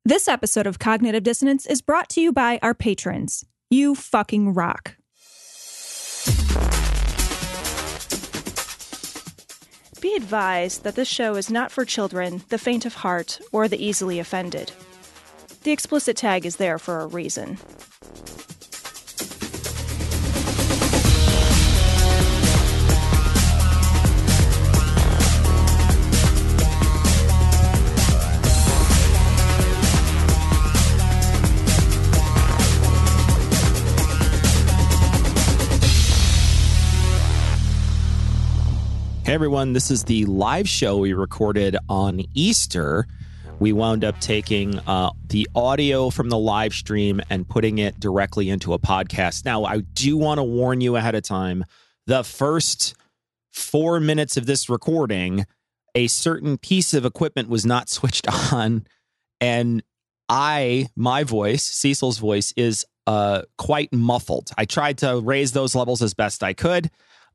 This episode of Cognitive Dissonance is brought to you by our patrons. You fucking rock. Be advised that this show is not for children, the faint of heart, or the easily offended. The explicit tag is there for a reason. Hey everyone, this is the live show we recorded on Easter. We wound up taking the audio from the live stream and putting it directly into a podcast. Now, I do want to warn you ahead of time, the first 4 minutes of this recording, a certain piece of equipment was not switched on, and my voice, Cecil's voice, is quite muffled. I tried to raise those levels as best I could.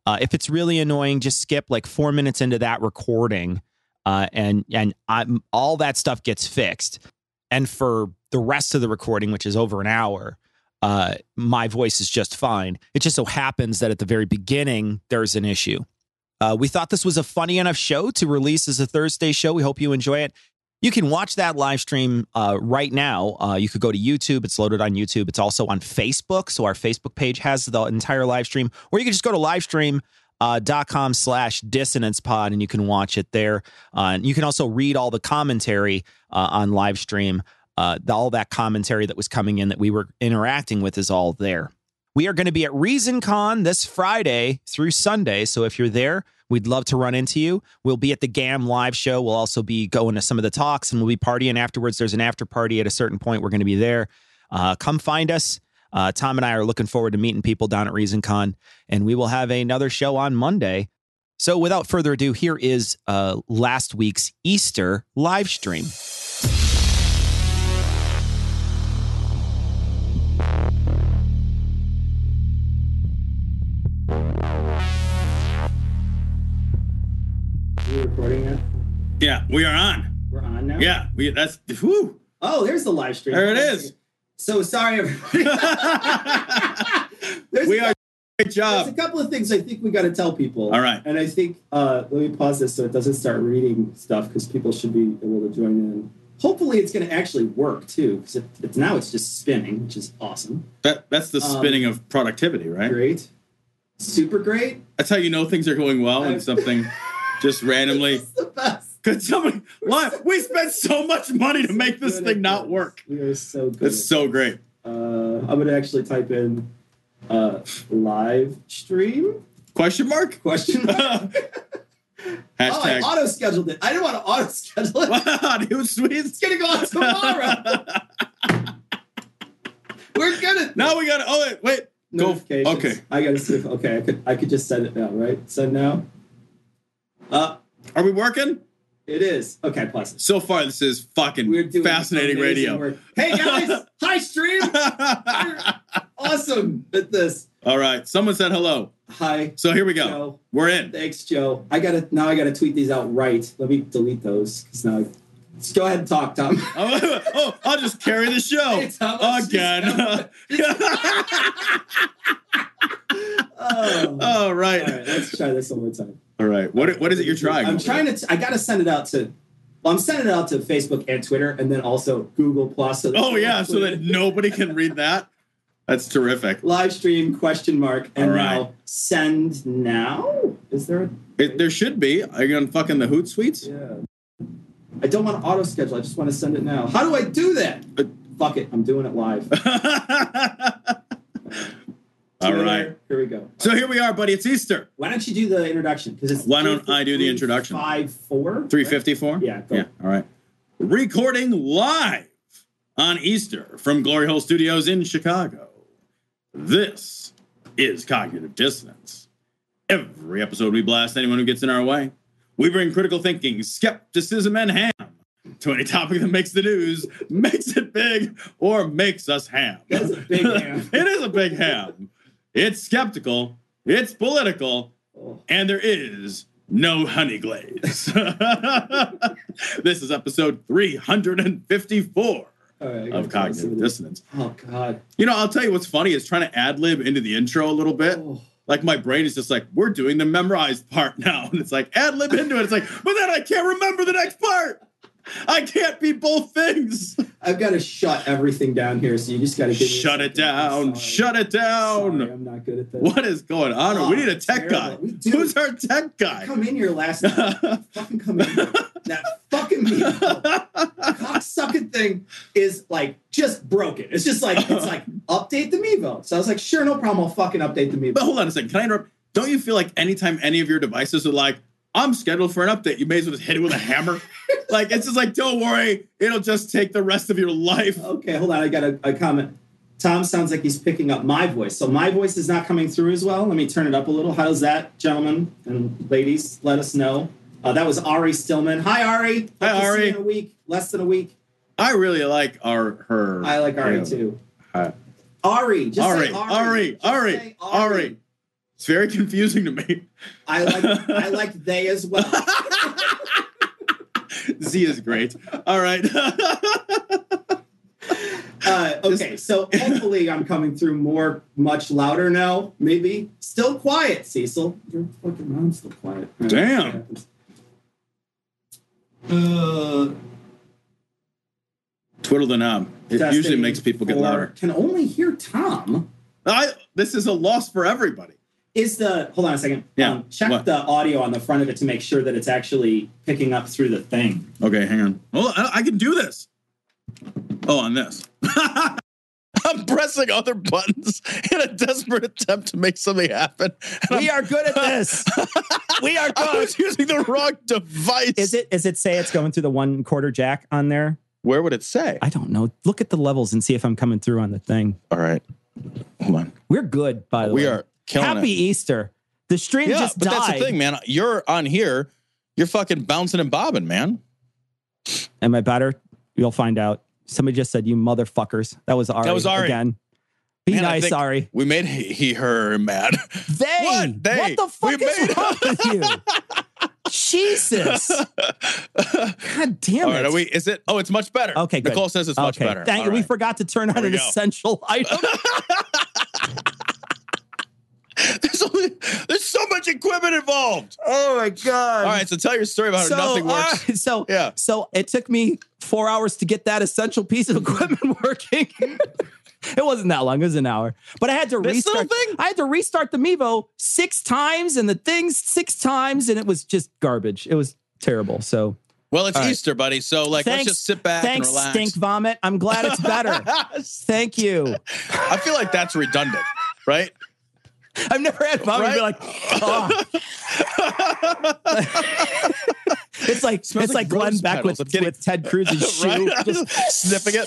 If it's really annoying, just skip like 4 minutes into that recording, and all that stuff gets fixed. And for the rest of the recording, which is over an hour, my voice is just fine. It just so happens that at the very beginning, there's an issue. We thought this was a funny enough show to release as a Thursday show. We hope you enjoy it. You can watch that live stream right now. You could go to YouTube. It's loaded on YouTube. It's also on Facebook. So our Facebook page has the entire live stream. Or you can just go to livestream.com/dissonancepod and you can watch it there. And you can also read all the commentary on Livestream. All that commentary that was coming in that we were interacting with is all there. We are going to be at ReasonCon this Friday through Sunday. So if you're there, we'd love to run into you. We'll be at the GAM live show. We'll also be going to some of the talks and we'll be partying afterwards. There's an after party at a certain point. We're going to be there. Come find us. Tom and I are looking forward to meeting people down at ReasonCon, and we will have another show on Monday. So without further ado, here is last week's Easter live stream. Are we recording now? Yeah, we are on. We're on now? Yeah, that's whew. Oh, there's the live stream. There it is. So sorry, everybody. We are. Great job. There's a couple of things I think we got to tell people. All right. And I think, let me pause this so it doesn't start reading stuff because people should be able to join in. Hopefully it's going to actually work too, because now it's just spinning, which is awesome. That's the spinning of productivity, right? Great. Super great. That's how you know things are going well when something just randomly. It's the best. Could somebody? Why we spent so much money to make this thing not work? We are so good. It's so great. I'm going to actually type in live stream? Question mark? Hashtag. Oh, I auto-scheduled it. I didn't want to auto-schedule it. Wow, dude, sweet. It's going to go on tomorrow. We're going to... Now we got to... Oh, wait. Notifications. Go. Okay. I got to see if... Okay, I could just send it now, right? Send now. Are we working? It is. Okay, plus. So far, this is fucking fascinating radio. Work. Hey, guys. Hi, stream. You're awesome at this. All right. Someone said hello. Hi. So here we go. Joe. We're in. Thanks, Joe. I gotta tweet these out right. Let me delete those because now. Let's go ahead and talk, Tom. Oh, I'll just carry the show Hey, Tom, again. All right. Let's try this one more time. All right. What is it you're trying? I'm trying to. I gotta send it out to. Well, I'm sending it out to Facebook and Twitter, and then also Google Plus. So so that nobody can read that. That's terrific. Live stream ? And right. now send now. Is there? There should be. Are you on fucking the Hootsuites? Yeah. I don't want to auto schedule. I just want to send it now. How do I do that? Fuck it. I'm doing it live. All right. Here we go. So here we are, buddy. It's Easter. Why don't you do the introduction? Why don't I do the introduction? 354? Yeah, go. Yeah, all right. Recording live on Easter from Glory Hole Studios in Chicago. This is Cognitive Dissonance. Every episode we blast anyone who gets in our way. We bring critical thinking, skepticism, and ham to any topic that makes the news, makes it big, or makes us ham. That's a big ham. It is a big ham. It's skeptical, it's political, and there is no honey glaze. This is episode 354 of cognitive dissonance. Oh, God. You know, I'll tell you what's funny is trying to ad-lib into the intro a little bit. Oh. Like, my brain is just like, we're doing the memorized part now. And it's like, ad-lib into it. It's like, but then I can't remember the next part. I can't be both things. I've got to shut everything down here, so you just got to give me Shut it down. Shut it down. Sorry, I'm not good at this. What is going on? Oh, we need a tech guy. Who's our tech guy? Come in here last night. Fucking come in here. That fucking cocksucking thing is like just broken. It's just like, it's like, update the Mevo. So I was like, sure, no problem. I'll fucking update the Mevo. But hold on a second. Can I interrupt? Don't you feel like anytime any of your devices are like, I'm scheduled for an update, you may as well just hit it with a hammer? Like, it's just like, don't worry. It'll just take the rest of your life. Okay, hold on. I got a comment. Tom sounds like he's picking up my voice. So my voice is not coming through as well. Let me turn it up a little. How does that, gentlemen and ladies? Let us know. That was Ari Stillman. Hi, Ari. Hi, Ari. See you in a week. Less than a week. I really like her. I like Ari, too. Hi. Ari. Just Ari. say Ari. Just Ari. say Ari. It's very confusing to me. I like they as well. Z is great. All right. Okay, so hopefully I'm coming through much louder now. Maybe still quiet, Cecil. Your fucking mom's still quiet. Right, damn. Twiddle the knob. It usually makes people get louder. Can only hear Tom. This is a loss for everybody. Hold on a second. Yeah. Check the audio on the front of it to make sure that it's actually picking up through the thing. Okay, hang on. Well, I can do this. Oh, on this. I'm pressing other buttons in a desperate attempt to make something happen. We are good at this. We are good. I was using the wrong device. Is it say it's going through the 1/4 jack on there? Where would it say? I don't know. Look at the levels and see if I'm coming through on the thing. All right. Hold on. We're good, by the way. We are killing Happy it. Easter. The stream just died. But that's the thing, man. You're on here. You're fucking bouncing and bobbing, man. Am I better? You'll find out. Somebody just said, you motherfuckers. That was Ari. Again. Be nice, Ari. We made her mad. They? What? They? What the fuck is wrong with you? Jesus. God damn it. All right, are we, is it? Oh, it's much better. Okay, good. Nicole says it's much better. Thank you. We forgot to turn on an essential item. There's so much equipment involved. Oh my God. All right, so tell your story about how nothing works. So it took me 4 hours to get that essential piece of equipment working. It wasn't that long. It was an hour. But I had to restart. I had to restart the Mevo 6 times and the things 6 times, and it was just garbage. It was terrible. So well, it's Easter, buddy. So let's just sit back and relax. Stink vomit. I'm glad it's better. Thank you. I feel like that's redundant, right? I've never had vomit be like, oh. It's like Glenn Beck with Ted Cruz's shoe. Just sniffing it.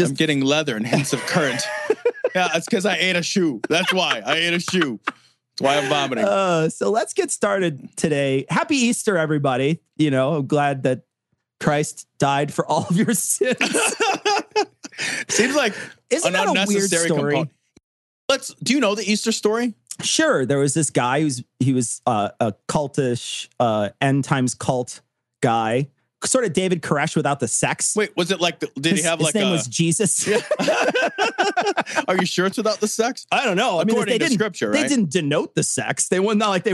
I'm getting leather and hints of current. Yeah, it's because I ate a shoe. That's why. I ate a shoe. That's why I'm vomiting. So let's get started today. Happy Easter, everybody. You know, I'm glad that Christ died for all of your sins. Seems like Isn't that a weird story? Component. Do you know the Easter story? Sure. There was this guy he was a cultish end times cult guy, sort of David Koresh without the sex. Wait, was it like his name was Jesus? Yeah. Are you sure it's without the sex? I don't know. According to scripture, right? They didn't denote the sex. They weren't like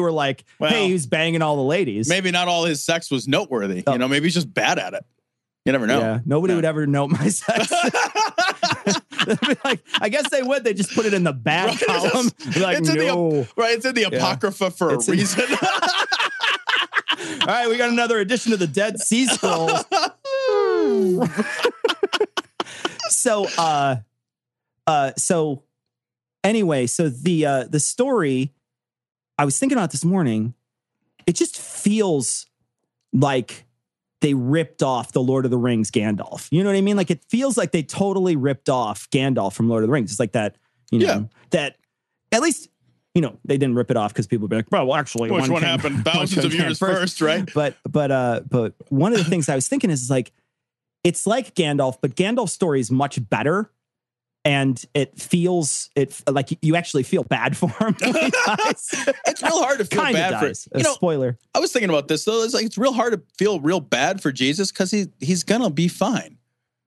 hey, he was banging all the ladies. Maybe not all his sex was noteworthy. You know, maybe he's just bad at it. You never know. Yeah, nobody would ever note my sex. Like, I guess they would. They just put it in the bad column. Like, it's it's in the Apocrypha for a reason. All right, we got another edition of the Dead Sea Scrolls. Anyway, the story I was thinking about this morning, it just feels like they ripped off the Lord of the Rings Gandalf. You know what I mean? Like, it feels like they totally ripped off Gandalf from Lord of the Rings. It's like that, that at least, they didn't rip it off because people would be like, well, actually, which one happened thousands of years first, right? But one of the things I was thinking is like, it's like Gandalf, but Gandalf's story is much better. And it feels like you actually feel bad for him. It's real hard to feel bad for him. Spoiler. I was thinking about this though. It's real hard to feel real bad for Jesus because he's gonna be fine.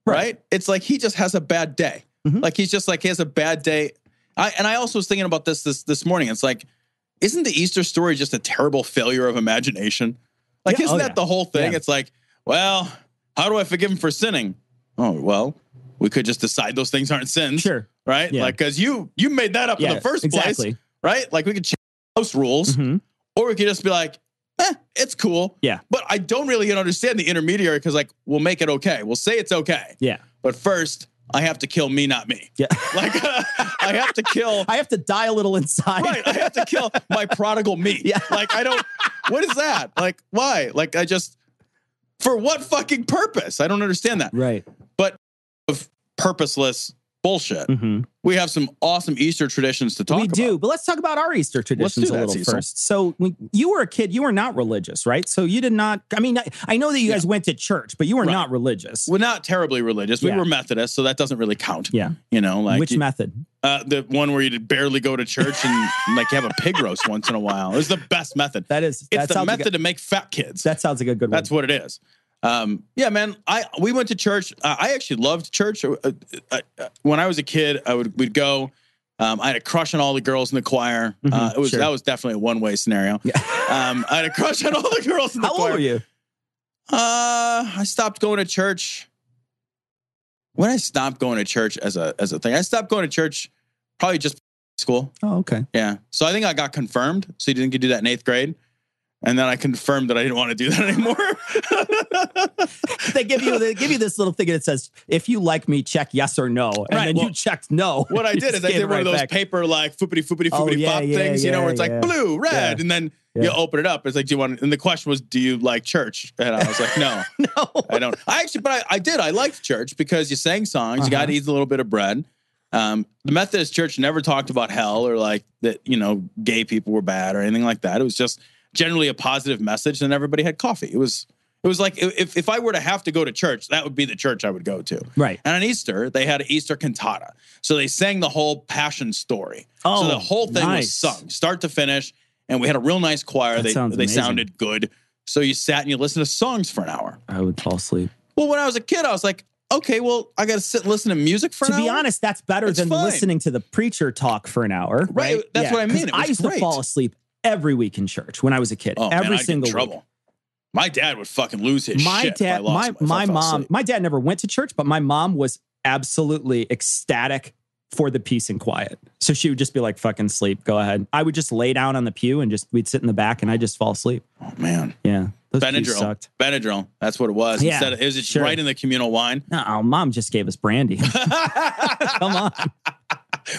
right? It's like he just has a bad day. Like he's just like he has a bad day. I also was thinking about this morning. It's like, isn't the Easter story just a terrible failure of imagination? Like, isn't that the whole thing? It's like, well, how do I forgive him for sinning? Oh, well, we could just decide those things aren't sins. Sure. Right? Yeah. Like, because you made that up in the first place. Right? Like, we could change house rules. Or we could just be like, it's cool. Yeah. But I don't really understand the intermediary because, like, we'll make it okay. We'll say it's okay. Yeah. But first, I have to kill me, not me. Yeah. Like, I have to kill. I have to die a little inside. Right. I have to kill my prodigal me. Yeah. Like, what is that? Like, why? Like, for what fucking purpose? I don't understand that. Right. But of purposeless bullshit. We have some awesome Easter traditions to talk about. We do, but let's talk about our Easter traditions a little first. So when you were a kid, you were not religious, right? So you did not, I mean, I know that you guys went to church, but you were not religious. We're not terribly religious. We were Methodist, so that doesn't really count. Yeah. You know, like. Which method? The one where you barely go to church and like you have a pig roast once in a while. It was the best method. It's the method to make fat kids. That sounds like a good one. That's what it is. Yeah, man, we went to church. I actually loved church. When I was a kid, we'd go. I had a crush on all the girls in the choir. That was definitely a one-way scenario. Yeah. I had a crush on all the girls in the choir. How old were you? I stopped going to church. When I stopped going to church as a thing, I stopped going to church probably just school. Oh, okay. Yeah. So I think I got confirmed. So you didn't get to do that in 8th grade. And then I confirmed that I didn't want to do that anymore. They give you this little thing that says, if you like me, check yes or no. And then you checked no. What I did is I did one of those paper like foopity pop things, where it's like blue, red. And then you open it up. It's like, do you want, and the question was, do you like church? And I was like, no, I don't. I did. I liked church because you sang songs. You got to eat a little bit of bread. The Methodist church never talked about hell or like that, gay people were bad or anything like that. It was just generally a positive message, and everybody had coffee. It was like if I were to have to go to church, that would be the church I would go to. Right. And on Easter, they had an Easter cantata. So they sang the whole Passion story. Oh, so the whole thing was sung, start to finish, and we had a real nice choir. They sounded good. So you sat and you listened to songs for an hour. I would fall asleep. Well, when I was a kid, I was like, okay, well, I got to sit and listen to music for an hour. To be honest, that's better than listening to the preacher talk for an hour. Right. That's what I mean. I used to fall asleep every week in church when I was a kid. Oh, every single week. My dad would fucking lose his shit. My dad never went to church, but my mom was absolutely ecstatic for the peace and quiet. So she would just be like, fucking sleep, go ahead. I would just lay down on the pew and we'd sit in the back and I'd just fall asleep. Oh, man. Yeah. Benadryl. That's what it was. Yeah, it was just right in the communal wine. No, Mom just gave us brandy. Come on.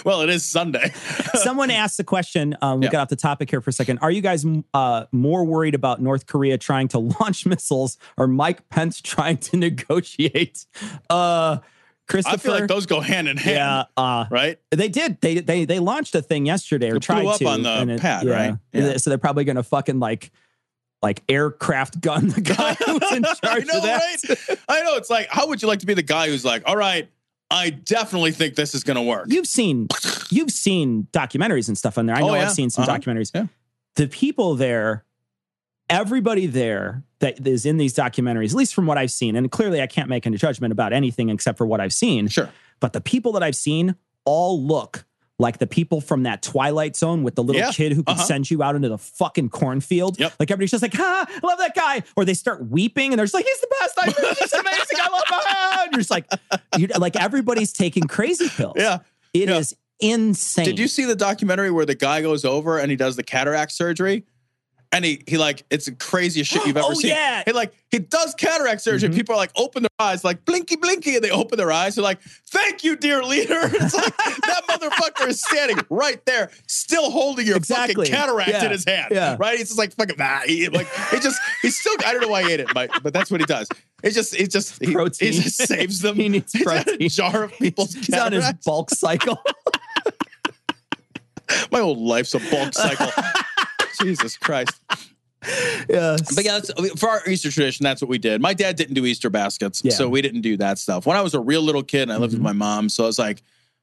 Well, it is Sunday. Someone asked the question, we'll get off the topic here for a second. Are you guys more worried about North Korea trying to launch missiles or Mike Pence trying to negotiate? Christopher, I feel like those go hand in hand. Yeah, right? They did. They launched a thing yesterday or tried to. Blew up on the pad, right? Yeah. So they're probably going to fucking like aircraft gun the guy who's in charge of that. Right? I know. It's like, how would you like to be the guy who's like, all right, I definitely think this is going to work. You've seen documentaries and stuff on there. I know I've seen some documentaries. Yeah. The people there, everybody there that is in these documentaries, at least from what I've seen, and clearly I can't make any judgment about anything except for what I've seen. Sure. But the people that I've seen all look like the people from that Twilight Zone with the little kid who could send you out into the fucking cornfield. Yep. Like everybody's just like, I love that guy. Or they start weeping and they're just like, he's the best. He's amazing. I love him. You're just like everybody's taking crazy pills. Yeah. It is insane. Did you see the documentary where the guy goes over and he does the cataract surgery? And he like, it's the craziest shit you've ever seen. Yeah. He does cataract surgery. People are like, open their eyes, like blinky, blinky. And they open their eyes. They're like, thank you, dear leader. It's like, that motherfucker is standing right there, still holding your fucking cataract in his hand. Yeah. Right? He's just like, fucking, he's still, I don't know why he ate it, but that's what he does. He just saves them. He needs protein. A jar of people's cataracts. He's on his bulk cycle. My whole life's a bulk cycle. Jesus Christ. Yes. But yeah, for our Easter tradition, that's what we did. My dad didn't do Easter baskets, so we didn't do that stuff. When I was a real little kid and I lived with my mom, so I was like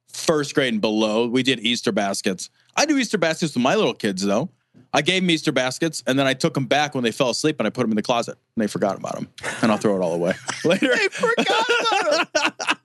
first grade and below, we did Easter baskets. I do Easter baskets with my little kids, though. I gave them Easter baskets, and then I took them back when they fell asleep, and I put them in the closet, and they forgot about them. And I'll throw it all away later. They forgot about them.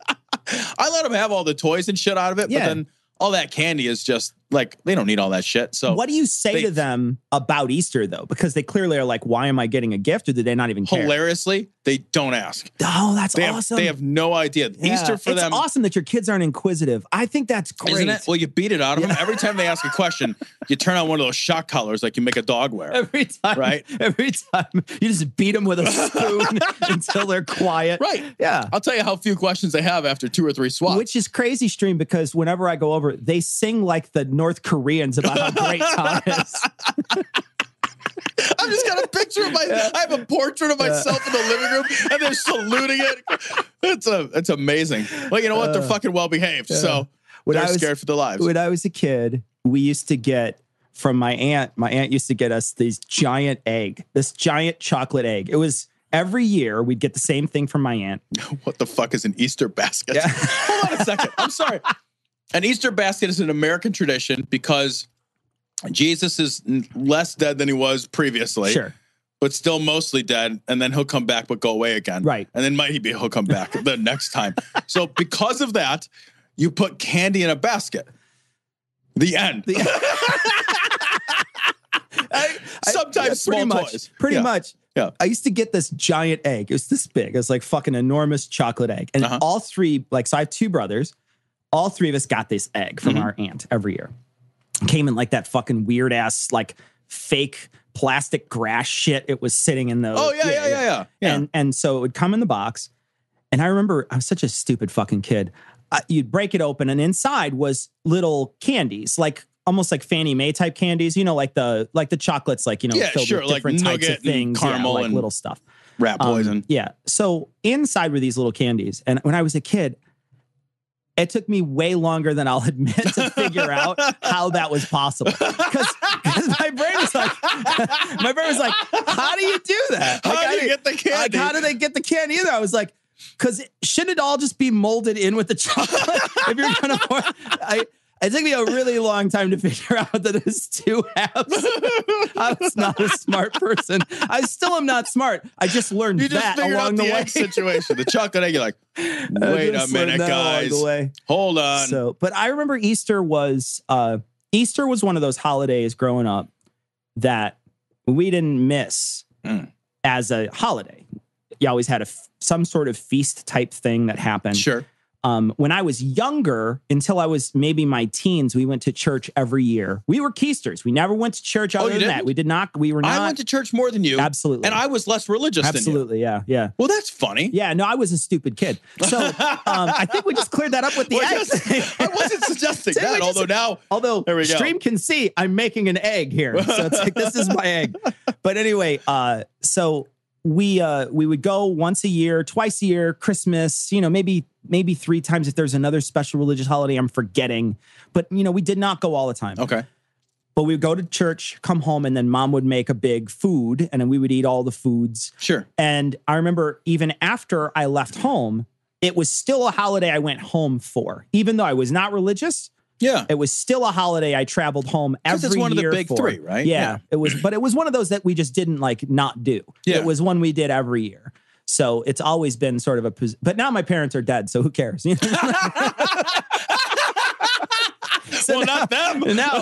I let them have all the toys and shit out of it, but then all that candy is just like, they don't need all that shit. So what do you say to them about Easter, though? Because they clearly are like, why am I getting a gift? Or do they not even care? Hilariously, they don't ask. Oh, that's awesome. They have no idea. Yeah. Easter for them. It's awesome that your kids aren't inquisitive. I think that's great. Isn't it? Well, you beat it out of them. Every time they ask a question, you turn on one of those shock collars like you make a dog wear. Every time. Right? Every time. You just beat them with a spoon until they're quiet. Right. Yeah. I'll tell you how few questions they have after 2 or 3 swats. Which is crazy, Stream, because whenever I go over, they sing like the North Koreans about how great Tom is. I've just got a picture of I have a portrait of myself in the living room, and they're saluting it. It's amazing. Well, you know what? They're fucking well behaved, so they're scared for their lives. When I was a kid, we used to get from my aunt. My aunt used to get us this giant chocolate egg. It was every year we'd get the same thing from my aunt. What the fuck is an Easter basket? Yeah. Hold on a second. I'm sorry. An Easter basket is an American tradition because Jesus is less dead than he was previously. Sure. But still mostly dead, and then he'll come back but go away again. Right. And then he'll come back the next time. So because of that, you put candy in a basket. The end. Sometimes small toys. Pretty much. Yeah. I used to get this giant egg. It was this big. It was like fucking enormous chocolate egg. And all three, so I have 2 brothers. All 3 of us got this egg from our aunt every year. Came in like that fucking weird ass, like fake plastic grass shit. It was sitting in the. Oh, yeah. And so it would come in the box. And I remember I was such a stupid fucking kid. You'd break it open, and inside was little candies, like almost like Fannie Mae type candies, like the chocolates, like, filled with different types of things, caramel, like and little stuff. Rat poison. So inside were these little candies. And when I was a kid, it took me way longer than I'll admit to figure out how that was possible. Because my brain was like, how do you do that? How do you get the candy? Like, how do they get the candy in there? I was like, because shouldn't it all just be molded in with the chocolate? If you're going to, it took me a really long time to figure out that it's 2 halves. I was not a smart person. I still am not smart. I just learned that along the way. Situation, the chocolate egg. You're like, wait a minute, guys. Hold on. But I remember Easter was one of those holidays growing up that we didn't miss as a holiday. You always had some sort of feast type thing that happened. Sure. When I was younger, until I was maybe my teens, we went to church every year. We were Keisters. We never went to church other than that. We did not. We were not. I went to church more than you. Absolutely. And I was less religious than you. Absolutely, yeah. Well, that's funny. Yeah, no, I was a stupid kid. So I think we just cleared that up with the egg. I wasn't suggesting that, although there we go. Stream can see I'm making an egg here. So it's like, this is my egg. But anyway, so we would go once a year, twice a year, Christmas, maybe 3 times if there's another special religious holiday I'm forgetting. But, we did not go all the time. Okay. But we would go to church, come home, and then mom would make a big food, and then we would eat all the foods. Sure. And I remember even after I left home, it was still a holiday I went home for. Even though I was not religious, it was still a holiday I traveled home every year. It's one of the big 3, right? Yeah. It was, but it was one of those that we just didn't not do. Yeah. It was one we did every year. So it's always been sort of but now my parents are dead, so who cares? Well, not them. Now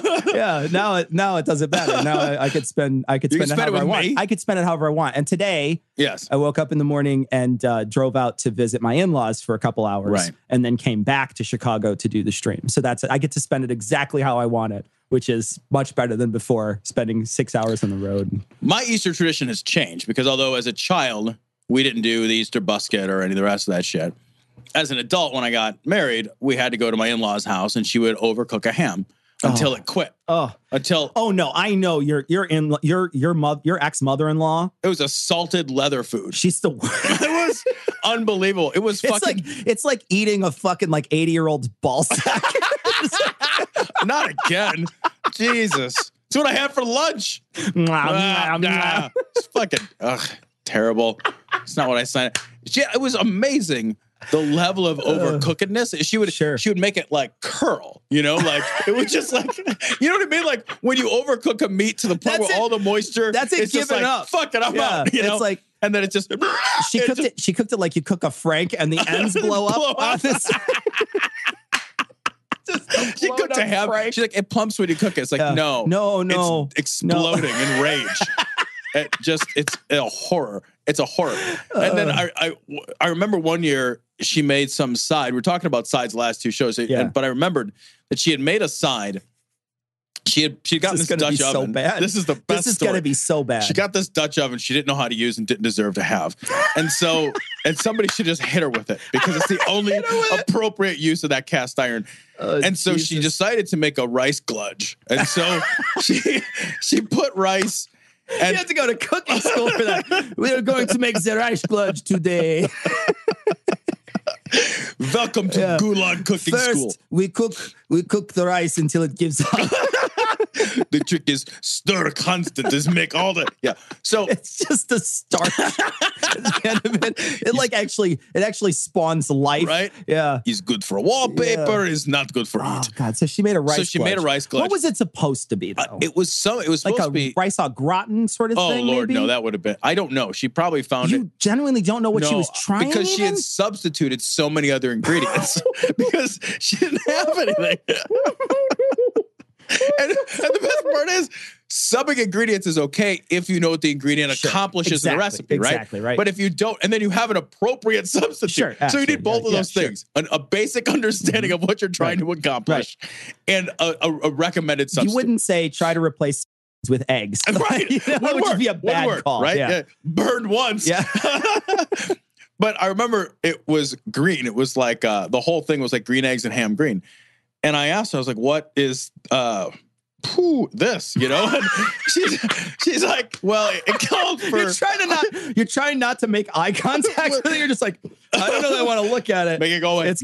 it doesn't matter. Now I could spend it however I want. I could spend it however I want. And today, I woke up in the morning and drove out to visit my in-laws for a couple hours, and then came back to Chicago to do the stream. So that's it. I get to spend it exactly how I want it, which is much better than before spending 6 hours on the road. My Easter tradition has changed because although as a child we didn't do the Easter basket or any of the rest of that shit, as an adult, when I got married, we had to go to my in-laws' house, and she would overcook a ham until it quit. Oh no, I know your ex-mother-in-law. It was a salted leather food. She's the worst. It was unbelievable. It was fucking. It's like eating a fucking 80-year-old's ball sack. Not again. Jesus, it's what I had for lunch. It's fucking terrible. It's not what I signed. Yeah, it was amazing the level of overcookedness. She would make it like curl, like it was just like, you know what I mean? Like when you overcook a meat to the point where all the moisture, it's just like, up. Fuck it, I'm out. It's like, and then it just she cooked it like you cook a frank, and the ends blow up on this. She cooked a ham. She's like, it plumps when you cook it. It's like, no, it's exploding in rage. It's a horror. It's a horror. And then I remember one year she made some side. We were talking about sides last two shows, but I remembered that she had made a side. She had gotten this Dutch oven. So bad. This is the best. This is going to be so bad. She got this Dutch oven she didn't know how to use and didn't deserve to have, and somebody should just hit her with it because it's the only appropriate use of that cast iron. And so she decided to make a rice gludge, and so she put rice. And you have to go to cooking school for that. We are going to make the rice gludge today. Welcome to Gulag Cooking School. First, we cook the rice until it gives up. The trick is stir constant. Just make all the So it's just a starch. It actually spawns life, right? Yeah, he's good for wallpaper. Is not good for meat. God! So she made a rice. gludge. What was it supposed to be though? It was supposed to be rice au gratin sort of thing. Oh Lord, maybe? no, that would have been. I don't know. She probably found it. You genuinely don't know what she was trying because she had substituted so many other ingredients because she didn't have anything. And the best part is, subbing ingredients is okay if you know what the ingredient accomplishes in the recipe, right? Exactly, right. But if you don't, and then you have an appropriate substitute. So you need both of those things. A basic understanding of what you're trying to accomplish and a recommended substitute. You wouldn't say try to replace with eggs. Right. Which would be a bad call. Right? Yeah. Burned once. Yeah. But I remember it was green. It was like the whole thing was like green eggs and ham green. And I asked her, I was like, what is this? And she's like, well, it called for You're trying not to make eye contact with it. You're just like, I don't know that I want to look at it. Make it go away.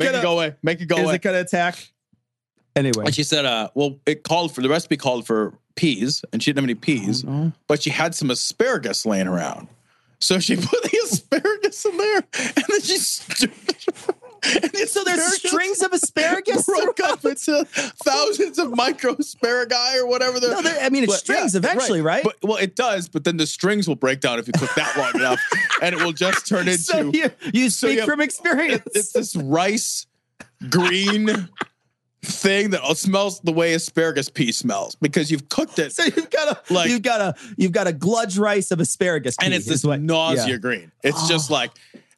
Make it go away. Is it gonna attack? Anyway. And she said, the recipe called for peas, and she didn't have any peas, but she had some asparagus laying around. So she put the asparagus in there, and then she so there's strings of asparagus broke up into thousands of micro asparagus or whatever. It's strings eventually, right? But, it does, but then the strings will break down if you cook that long enough, and it will just turn into. So you speak from experience. It's this rice green thing that smells the way asparagus pea smells because you've cooked it. So you've got a gludge rice of asparagus pea, and it's this nausea green. It's just like.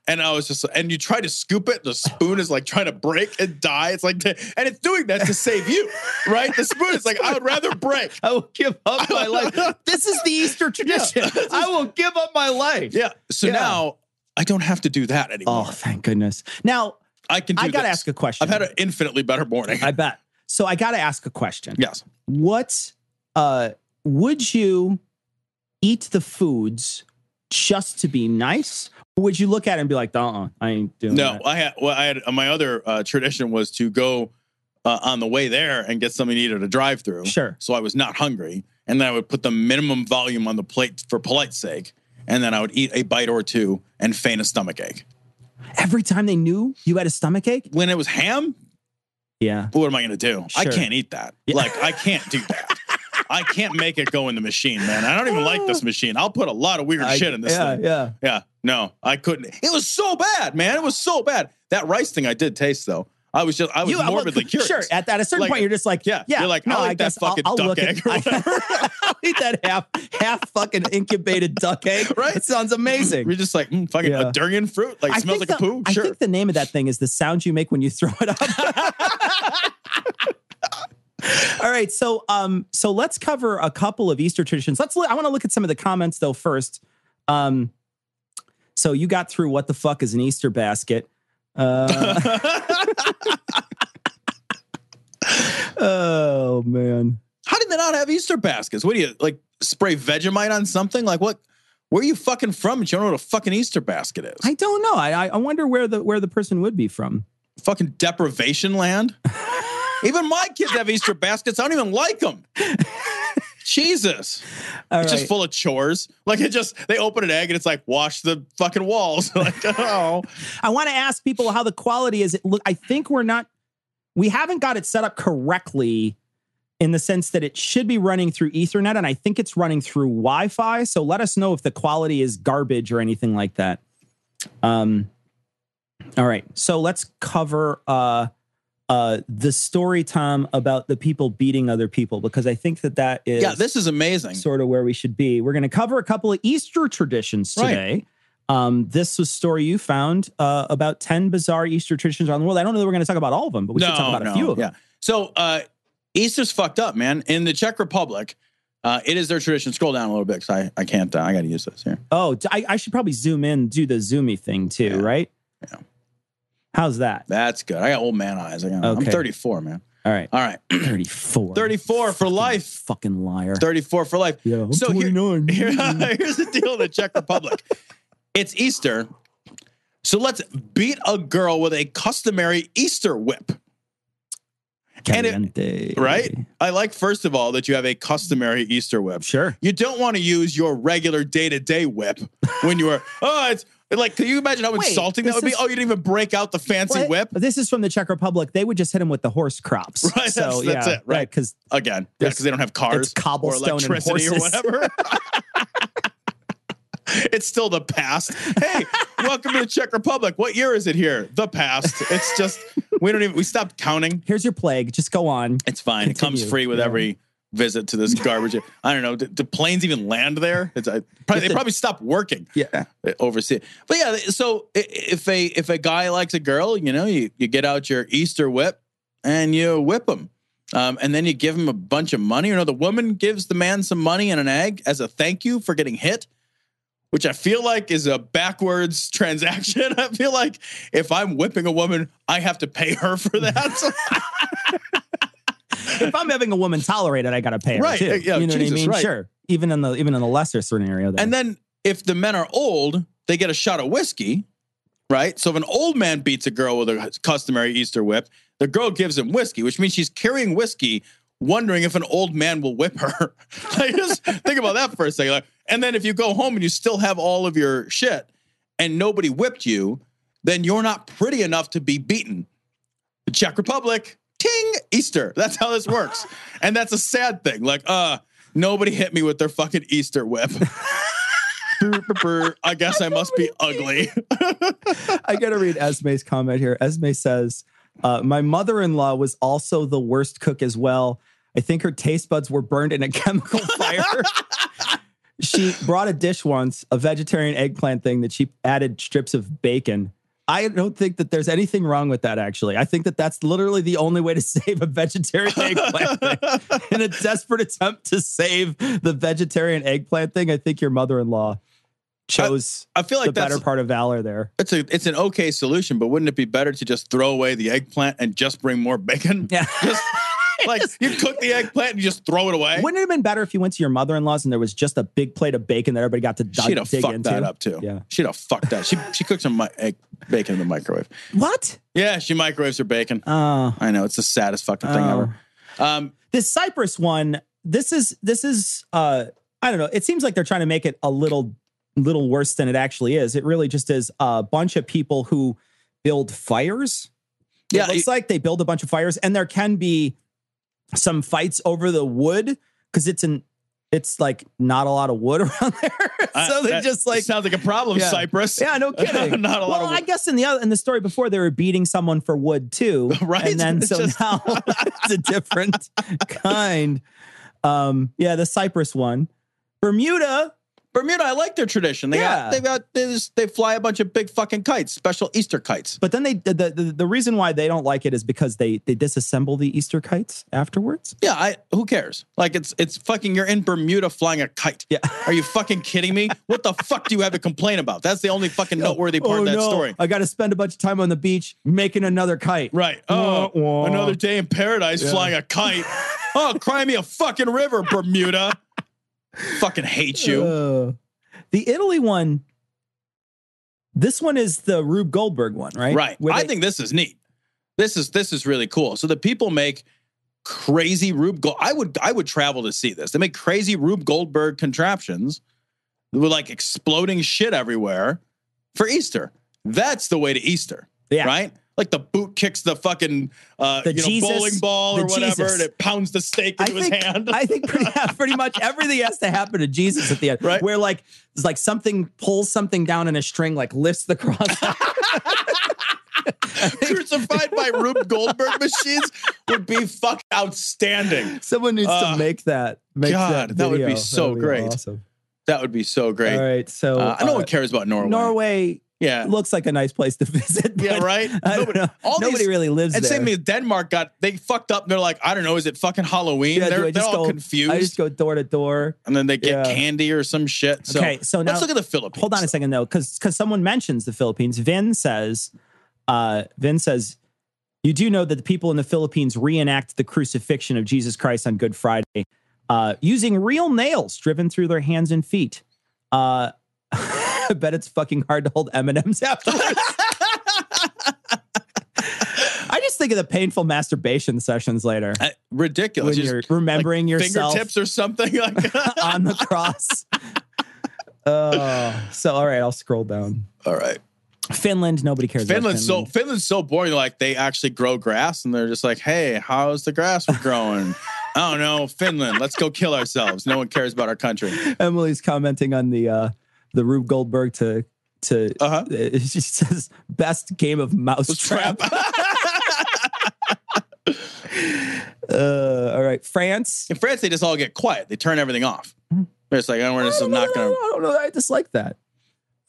And I was just, and you try to scoop it, the spoon is like trying to break and die. It's like, and it's doing that to save you, right? The spoon is like, I would rather break. I will give up my life. This is the Easter tradition. I will give up my life. Yeah. So now I don't have to do that anymore. Oh, thank goodness. Now, I got to ask a question. I've had an infinitely better morning. I bet. So I got to ask a question. Yes. What, would you eat the foods just to be nice? Or would you look at it and be like, I ain't doing that? No, I had my other tradition was to go on the way there and get something to eat at a drive-through. Sure. So I was not hungry. And then I would put the minimum volume on the plate for polite sake. And then I would eat a bite or two and feign a stomach ache. Every time they knew you had a stomach ache? When it was ham? Yeah. What am I going to do? Sure. I can't eat that. Yeah. Like, I can't do that. I can't make it go in the machine, man. I don't even like this machine. I'll put a lot of weird shit in this thing. Yeah. No, I couldn't. It was so bad, man. It was so bad. That rice thing I did taste, though. I was morbidly curious. Sure. At a certain point, you're just like, You're like, I'll eat that fucking duck egg or whatever. I'll eat that half fucking incubated duck egg. Right? It sounds amazing. We're just like, fucking a durian fruit. Like, it smells like a poo. Sure. I think the name of that thing is the sound you make when you throw it up. All right, so let's cover a couple of Easter traditions. I want to look at some of the comments though first. So you got through what the fuck is an Easter basket? Oh man, how did they not have Easter baskets? What do you like? Spray Vegemite on something? Like what? Where are you fucking from? You don't know what a fucking Easter basket is? I don't know. I wonder where the person would be from. Fucking deprivation land. Even my kids have Easter baskets. I don't even like them. Jesus. All It's right. just full of chores. Like they open an egg and it's like, wash the fucking walls. Like, oh. I want to ask people how the quality is. Look, I think we haven't got it set up correctly in the sense that it should be running through Ethernet, and I think it's running through Wi-Fi. So let us know if the quality is garbage or anything like that. All right. So let's cover the story, Tom, about the people beating other people, because I think that is this is amazing. Sort of where we should be. We're going to cover a couple of Easter traditions today. Right. This was a story you found about 10 bizarre Easter traditions around the world. I don't know that we're going to talk about all of them, but we should talk about a few of them. So Easter's fucked up, man. In the Czech Republic, it is their tradition. Scroll down a little bit because I can't. I got to use this here. Oh, I should probably zoom in, do the zoomy thing too, right? Yeah. How's that? That's good. I got old man eyes. I'm 34, man. All right. 34. 34 for life. Fucking liar. 34 for life. Yeah, I'm so 29. Here's the deal in the Czech Republic. It's Easter. So let's beat a girl with a customary Easter whip. Right? I like, first of all, that you have a customary Easter whip. Sure. You don't want to use your regular day-to-day whip when you are, it's like, can you imagine how insulting that would be? You didn't even break out the fancy whip. This is from the Czech Republic. They would just hit him with the horse crops. Right. So, that's it. Right. Because again, because they don't have cars, it's cobblestone or electricity and or whatever. It's still the past. Hey, welcome to the Czech Republic. What year is it here? The past. It's just, we stopped counting. Here's your plague. Just go on. It's fine. Continue. It comes free with every visit to this garbage. I don't know. Do planes even land there? They probably stopped working. Yeah. Overseas. But yeah, so if a guy likes a girl, you get out your Easter whip and you whip him. And then you give him a bunch of money. The woman gives the man some money and an egg as a thank you for getting hit, which I feel like is a backwards transaction. I feel like if I'm whipping a woman, I have to pay her for that. If I'm having a woman tolerate it, I got to pay her right. too. Yeah, you know Jesus, what I mean? right. Sure. Even in the lesser scenario. There. And then if the men are old, they get a shot of whiskey, right? So if an old man beats a girl with a customary Easter whip, the girl gives him whiskey, which means she's carrying whiskey, wondering if an old man will whip her. Like, just think about that for a second. And then if you go home and you still have all of your shit and nobody whipped you, then you're not pretty enough to be beaten. The Czech Republic, ting, Easter. That's how this works. And that's a sad thing. Like, nobody hit me with their fucking Easter whip. I guess I must be ugly. I got to read Esme's comment here. Esme says, my mother-in-law was also the worst cook as well. I think her taste buds were burned in a chemical fire. She brought a dish once, a vegetarian eggplant thing that she added strips of bacon. I don't think that there's anything wrong with that, actually. I think that that's literally the only way to save a vegetarian eggplant thing. In a desperate attempt to save the vegetarian eggplant thing, I think your mother-in-law chose I feel like the better part of valor there. It's an okay solution, but wouldn't it be better to just throw away the eggplant and just bring more bacon? Yeah. Like, you cook the eggplant and you just throw it away. Wouldn't it have been better if you went to your mother-in-law's and there was just a big plate of bacon that everybody got to dig into? She'd have fucked that up too. Yeah. She'd have fucked that. She cooks some bacon in the microwave. What? Yeah, she microwaves her bacon. Oh. I know, it's the saddest fucking thing ever. This Cyprus one, this is I don't know. It seems like they're trying to make it a little worse than it actually is. It really just is a bunch of people who build fires. Yeah, it looks like they build a bunch of fires, and there can be some fights over the wood because it's like not a lot of wood around there. So they just like sounds like a problem, Cyprus. Yeah, no kidding. Not a lot of wood. I guess in the story before they were beating someone for wood too. Right. And then now it's a different kind. The Cyprus one. Bermuda, I like their tradition. They fly a bunch of big fucking kites, special Easter kites. But then the reason why they don't like it is because they disassemble the Easter kites afterwards. Yeah, who cares? Like, it's fucking, you're in Bermuda flying a kite. Yeah. Are you fucking kidding me? What the fuck do you have to complain about? That's the only fucking noteworthy part of that story. I got to spend a bunch of time on the beach making another kite. Right. Another day in paradise flying a kite. Cry me a fucking river, Bermuda. Fucking hate you. The Italy one, this one is the Rube Goldberg one, right? Right. I think this is neat. This is really cool. So the people make crazy Rube Gold. I would travel to see this. They make crazy Rube Goldberg contraptions with like exploding shit everywhere for Easter. That's the way to Easter, right? Like the boot kicks the fucking bowling ball or whatever, and it pounds the steak into his hand. I think pretty much everything has to happen to Jesus at the end, right? Where like it's like something pulls something down in a string, like lifts the cross. Crucified by Rube Goldberg machines would be fucking outstanding. Someone needs to make that. That would be so great. Awesome. That would be so great. All right, so no one cares about Norway. Norway, looks like a nice place to visit. Yeah, right. Nobody really lives there. And same thing. Denmark they fucked up. They're like, I don't know, is it fucking Halloween? Yeah, they're all confused. I just go door to door, and then they get candy or some shit. So, okay, so now let's look at the Philippines. Hold on a second though, because someone mentions the Philippines. Vin says, you do know that the people in the Philippines reenact the crucifixion of Jesus Christ on Good Friday using real nails driven through their hands and feet. I bet it's fucking hard to hold M&Ms afterwards. I just think of the painful masturbation sessions later. Ridiculous. When you're remembering like yourself. Fingertips or something like on the cross. So, all right, I'll scroll down. All right. Finland, nobody cares about Finland. Finland's so boring. Like they actually grow grass and they're just like, hey, how's the grass growing? I don't know. Finland, let's go kill ourselves. No one cares about our country. Emily's commenting on the Rube Goldberg to she says best game of mousetrap. All right, France. In France, they just all get quiet. They turn everything off. They're just like, I don't know. I dislike that.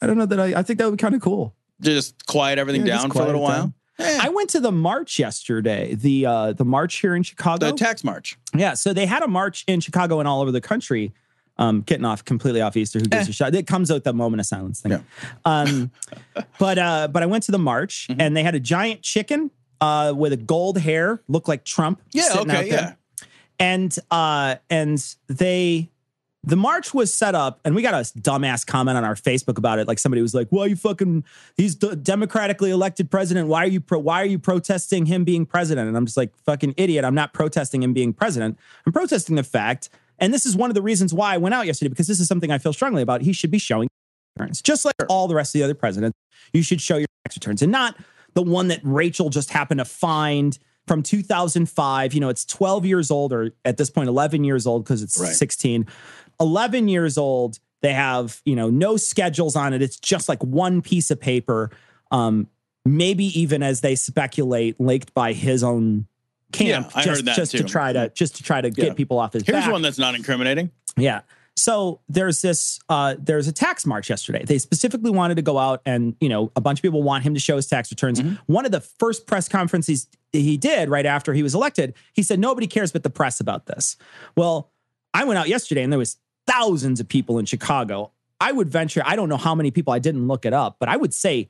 I don't know that I think that would be kind of cool. Just quiet everything down for a little while. I went to the march yesterday, the march here in Chicago. The tax march. Yeah, so they had a march in Chicago and all over the country. Getting completely off Easter. Who gives a shot? It comes out that moment of silence thing. Yeah. But I went to the march and they had a giant chicken with a gold hair, looked like Trump. Yeah, sitting out there. And the march was set up, and we got a dumbass comment on our Facebook about it. Like somebody was like, "Well, he's democratically elected president. Why are you protesting him being president?" And I'm just like, "Fucking idiot! I'm not protesting him being president. I'm protesting the fact." And this is one of the reasons why I went out yesterday, because this is something I feel strongly about. He should be showing returns, just like all the rest of the other presidents. You should show your tax returns, and not the one that Rachel just happened to find from 2005. It's 12 years old, or at this point, 11 years old, because it's 16. 11 years old. They have, no schedules on it. It's just like one piece of paper. Maybe even, as they speculate, leaked by his own camp, just to try to get people off his back. Here's one that's not incriminating. Yeah. So there's a tax march yesterday. They specifically wanted to go out and, a bunch of people want him to show his tax returns. Mm-hmm. One of the first press conferences he did right after he was elected, he said, nobody cares but the press about this. Well, I went out yesterday and there was thousands of people in Chicago. I would venture, I don't know how many people, I didn't look it up, but I would say,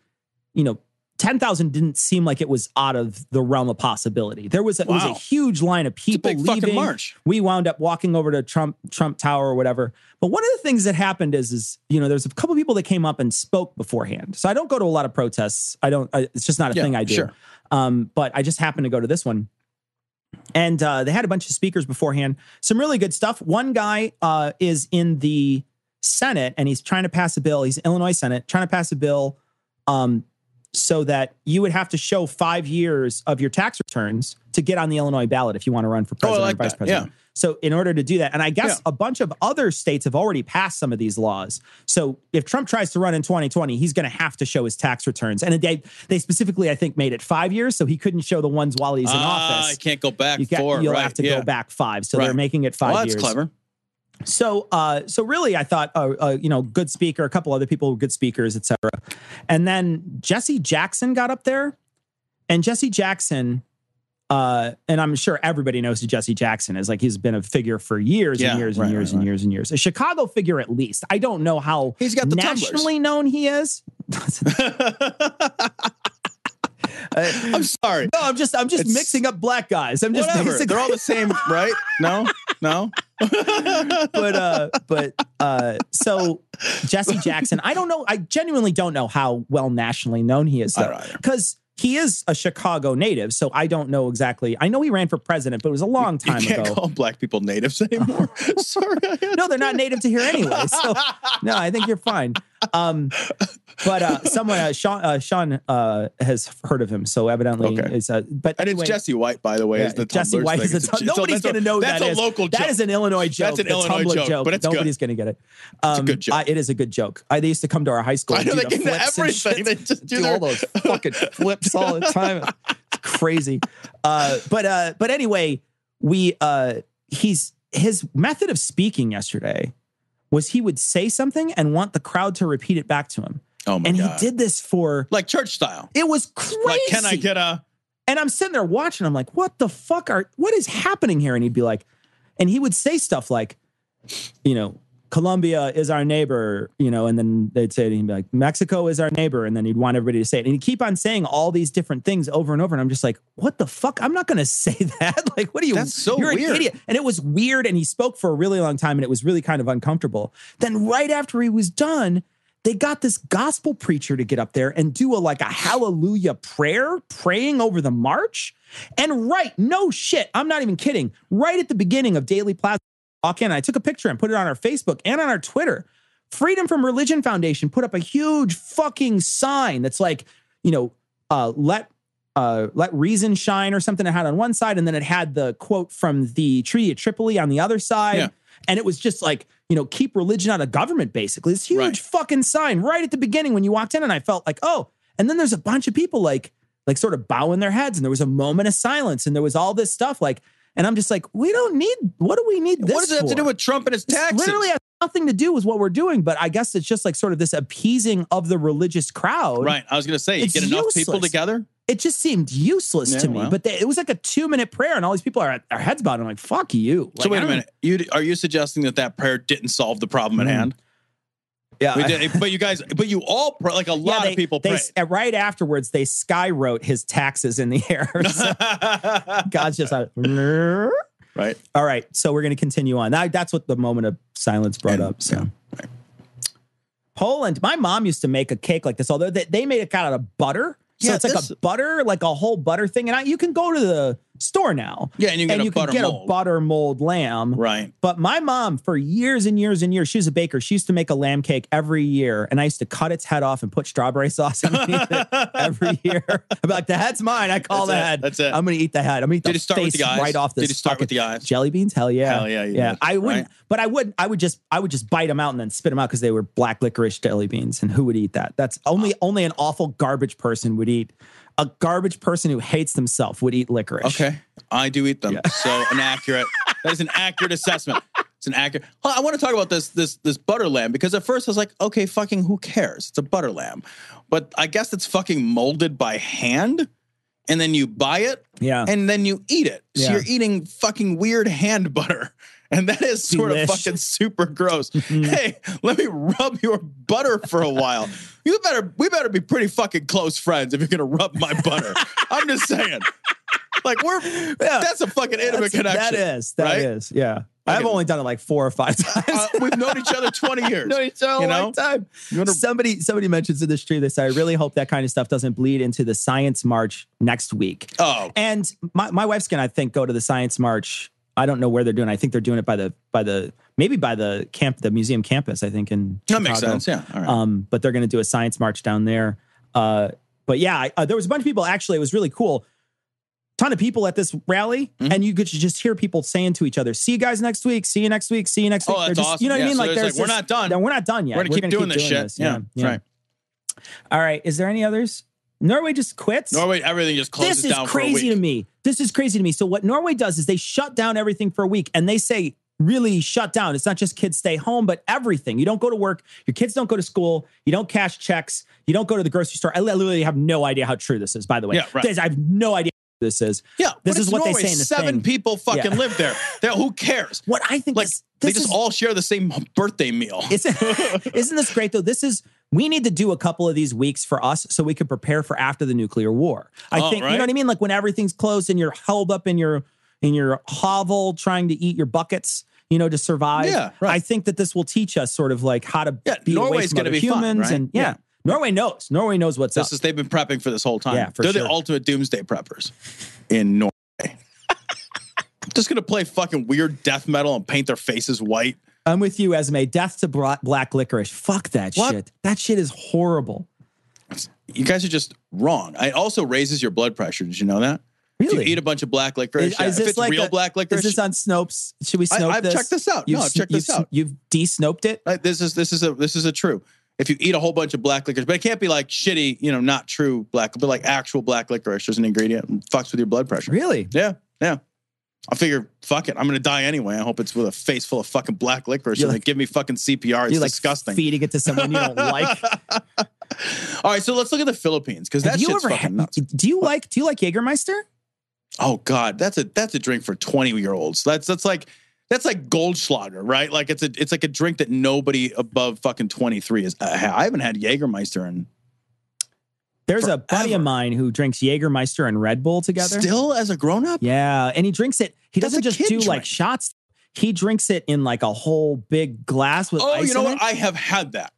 10,000 didn't seem like it was out of the realm of possibility. It was a huge line of people leaving. Fucking march. We wound up walking over to Trump Tower or whatever. But one of the things that happened is there's a couple of people that came up and spoke beforehand. So I don't go to a lot of protests. It's just not a thing I do. Sure. But I just happened to go to this one. And they had a bunch of speakers beforehand. Some really good stuff. One guy is in the Senate, and he's trying to pass a bill. He's Illinois Senate, trying to pass a bill so that you would have to show 5 years of your tax returns to get on the Illinois ballot if you want to run for president or vice president. Yeah. So in order to do that, and I guess a bunch of other states have already passed some of these laws. So if Trump tries to run in 2020, he's going to have to show his tax returns. And they specifically, I think, made it 5 years, so he couldn't show the ones while he's in office. He can't go back You'll have to go back 5. So they're making it 5 years. That's clever. So really, I thought, good speaker, a couple other people were good speakers, etc. And then Jesse Jackson got up there, and Jesse Jackson, and I'm sure everybody knows who Jesse Jackson is. Like, he's been a figure for years and years and years and years and years. A Chicago figure, at least. I don't know how he's got the nationally known he is. I'm sorry. No, I'm just mixing up black guys. I'm just basically... They're all the same, right? No. So Jesse Jackson, I don't know. I genuinely don't know how well nationally known he is, though, because he is a Chicago native, so I don't know exactly. I know he ran for president, but it was a long time ago. You can't call black people natives anymore. Sorry. No, they're not native to here anyway. So no, I think you're fine. But someone, Sean has heard of him, so evidently is. But and anyway, it's Jesse White, by the way. Is the Jesse White is a nobody's going to know that's that a is. local joke. That is an Illinois joke. That's an Illinois joke, but it's nobody's going to get it. It's a good joke. It is a good joke. They used to come to our high school. I know and they do get the into flips everything. and They shit. just do all those fucking flips all the time. It's crazy. But anyway, his method of speaking yesterday was he would say something and want the crowd to repeat it back to him. Oh my God. And he did this for like church style. It was crazy. Like, can I get a? And I'm sitting there watching. I'm like, what the fuck what is happening here? And he'd be like, and he would say stuff like, Colombia is our neighbor, and then they'd say it, and he'd be like, Mexico is our neighbor. And then he'd want everybody to say it. And he'd keep on saying all these different things over and over. And I'm just like, what the fuck? I'm not going to say that. Like, what are you? That's so you're weird. An idiot. And it was weird. And he spoke for a really long time. And it was really kind of uncomfortable. Then right after he was done, they got this gospel preacher to get up there and do a hallelujah prayer, praying over the march. And no shit, I'm not even kidding. Right at the beginning of Daily Plaza, walk in, I took a picture and put it on our Facebook and on our Twitter. Freedom from Religion Foundation put up a huge fucking sign that's like, let reason shine or something. It had on one side, and then it had the quote from the Treaty of Tripoli on the other side. Yeah. And it was just like, keep religion out of government, basically. This huge fucking sign right at the beginning when you walked in, and I felt like, oh, and then there's a bunch of people like sort of bowing their heads, and there was a moment of silence, and there was all this stuff and I'm just like, what do we need this for? What does it have to do with Trump and his taxes? It literally has nothing to do with what we're doing, but I guess it's just like sort of this appeasing of the religious crowd. Right. I was going to say, you get enough people together. It just seemed useless to me, but it was like a 2-minute prayer, and all these people are at their heads bowed. I'm like, fuck you. So wait a minute. Are you suggesting that prayer didn't solve the problem at hand? Yeah, we did, but you all like a lot of people prayed. Right afterwards, they skywrote his taxes in the air. So God's just like, right. All right, so we're going to continue on. That's what the moment of silence brought up. So, right. Poland. My mom used to make a cake like this, although they made it out of butter. So it's like a whole butter thing. And you can go to the store now. Yeah, and you can get a butter mold lamb. Right. But my mom, for years and years and years, she was a baker. She used to make a lamb cake every year. And I used to cut its head off and put strawberry sauce underneath it every year. I'm like, the head's mine. I call the head. That's it. I'm going to eat the head. I'm going to eat the face right off this. Did you start with the eyes? Jelly beans? Hell yeah. Hell yeah. Yeah. I wouldn't, but I would just bite them out and then spit them out because they were black licorice jelly beans. And who would eat that? That's only an awful garbage person would eat. A garbage person who hates themselves would eat licorice. Okay. I do eat them. Yeah. So that is an accurate assessment. It's an accurate. I want to talk about this butter lamb, because at first I was like, okay, fucking who cares? It's a butter lamb. But I guess it's fucking molded by hand, and then you buy it, and then you eat it. So you're eating fucking weird hand butter. And that is sort of fucking super gross. Hey, let me rub your butter for a while. We better be pretty fucking close friends if you're gonna rub my butter. I'm just saying. Like that's a fucking intimate connection. That is. Yeah. I've only done it like 4 or 5 times. We've known each other 20 years. Known each other a long time. Somebody mentions in the stream, they say, I really hope that kind of stuff doesn't bleed into the Science March next week. Oh. And my wife's gonna, I think, go to the Science March. I don't know where they're doing. I think they're doing it by the museum campus, I think, in Chicago. That makes sense. Yeah. All right. But they're going to do a science march down there. But yeah, there was a bunch of people. Actually, it was really cool. Ton of people at this rally, and you could just hear people saying to each other, "See you guys next week. See you next week. See you next week." Oh, that's awesome. You know what I mean? So Like, we're not done. We're not done yet. We're gonna keep doing this shit. Yeah. Right. All right. Is there any others? Norway just quits. Everything just closes down for a week. This is crazy to me. This is crazy to me. So what Norway does is they shut down everything for a week, and they say really shut down. It's not just kids stay home, but everything. You don't go to work. Your kids don't go to school. You don't cash checks. You don't go to the grocery store. I literally have no idea how true this is, by the way. Yeah, right. I have no idea what this is. Yeah, this is what Norway. they say in the 7 people fucking live there. Who cares? What I think they just all share the same birthday meal. Isn't this great though? We need to do a couple of these weeks for us so we can prepare for after the nuclear war. I think, you know what I mean? Like when everything's closed and you're held up in your hovel trying to eat your buckets, to survive. Yeah, right. I think that this will teach us sort of like how to be Norway's away from other humans. Fun, right? And Norway knows. Norway knows what's up. They've been prepping for this whole time. Yeah, for They're sure. the ultimate doomsday preppers in Norway. Just gonna play fucking weird death metal and paint their faces white. I'm with you, Esme. Death to black licorice. Fuck that shit. That shit is horrible. You guys are just wrong. It also raises your blood pressure. Did you know that? Really? If you eat a bunch of black licorice, Is if this it's like real black licorice. Is this on Snopes? Should we Snope I've this? checked this out. Check this out. You've de-snoped it? This is a true. If you eat a whole bunch of black licorice, but it can't be like shitty, not true black, but like actual black licorice. There's an ingredient and fucks with your blood pressure. Really? Yeah. I figure, fuck it. I'm going to die anyway. I hope it's with a face full of fucking black licorice and they give me fucking CPR. It's disgusting. Feeding it to someone you don't like. All right, so let's look at the Philippines because that shit's fucking nuts. Do you like Jägermeister? Oh God, that's a drink for 20-year-olds. That's like Goldschlager, right? Like it's like a drink that nobody above fucking 23 is. I haven't had Jägermeister in. There's forever. A buddy of mine who drinks Jägermeister and Red Bull together. Still as a grown-up? Yeah, and he drinks it. He That's doesn't a just kid do drink. like shots. He drinks it in like a whole big glass with ice you know in what? it. I have had that.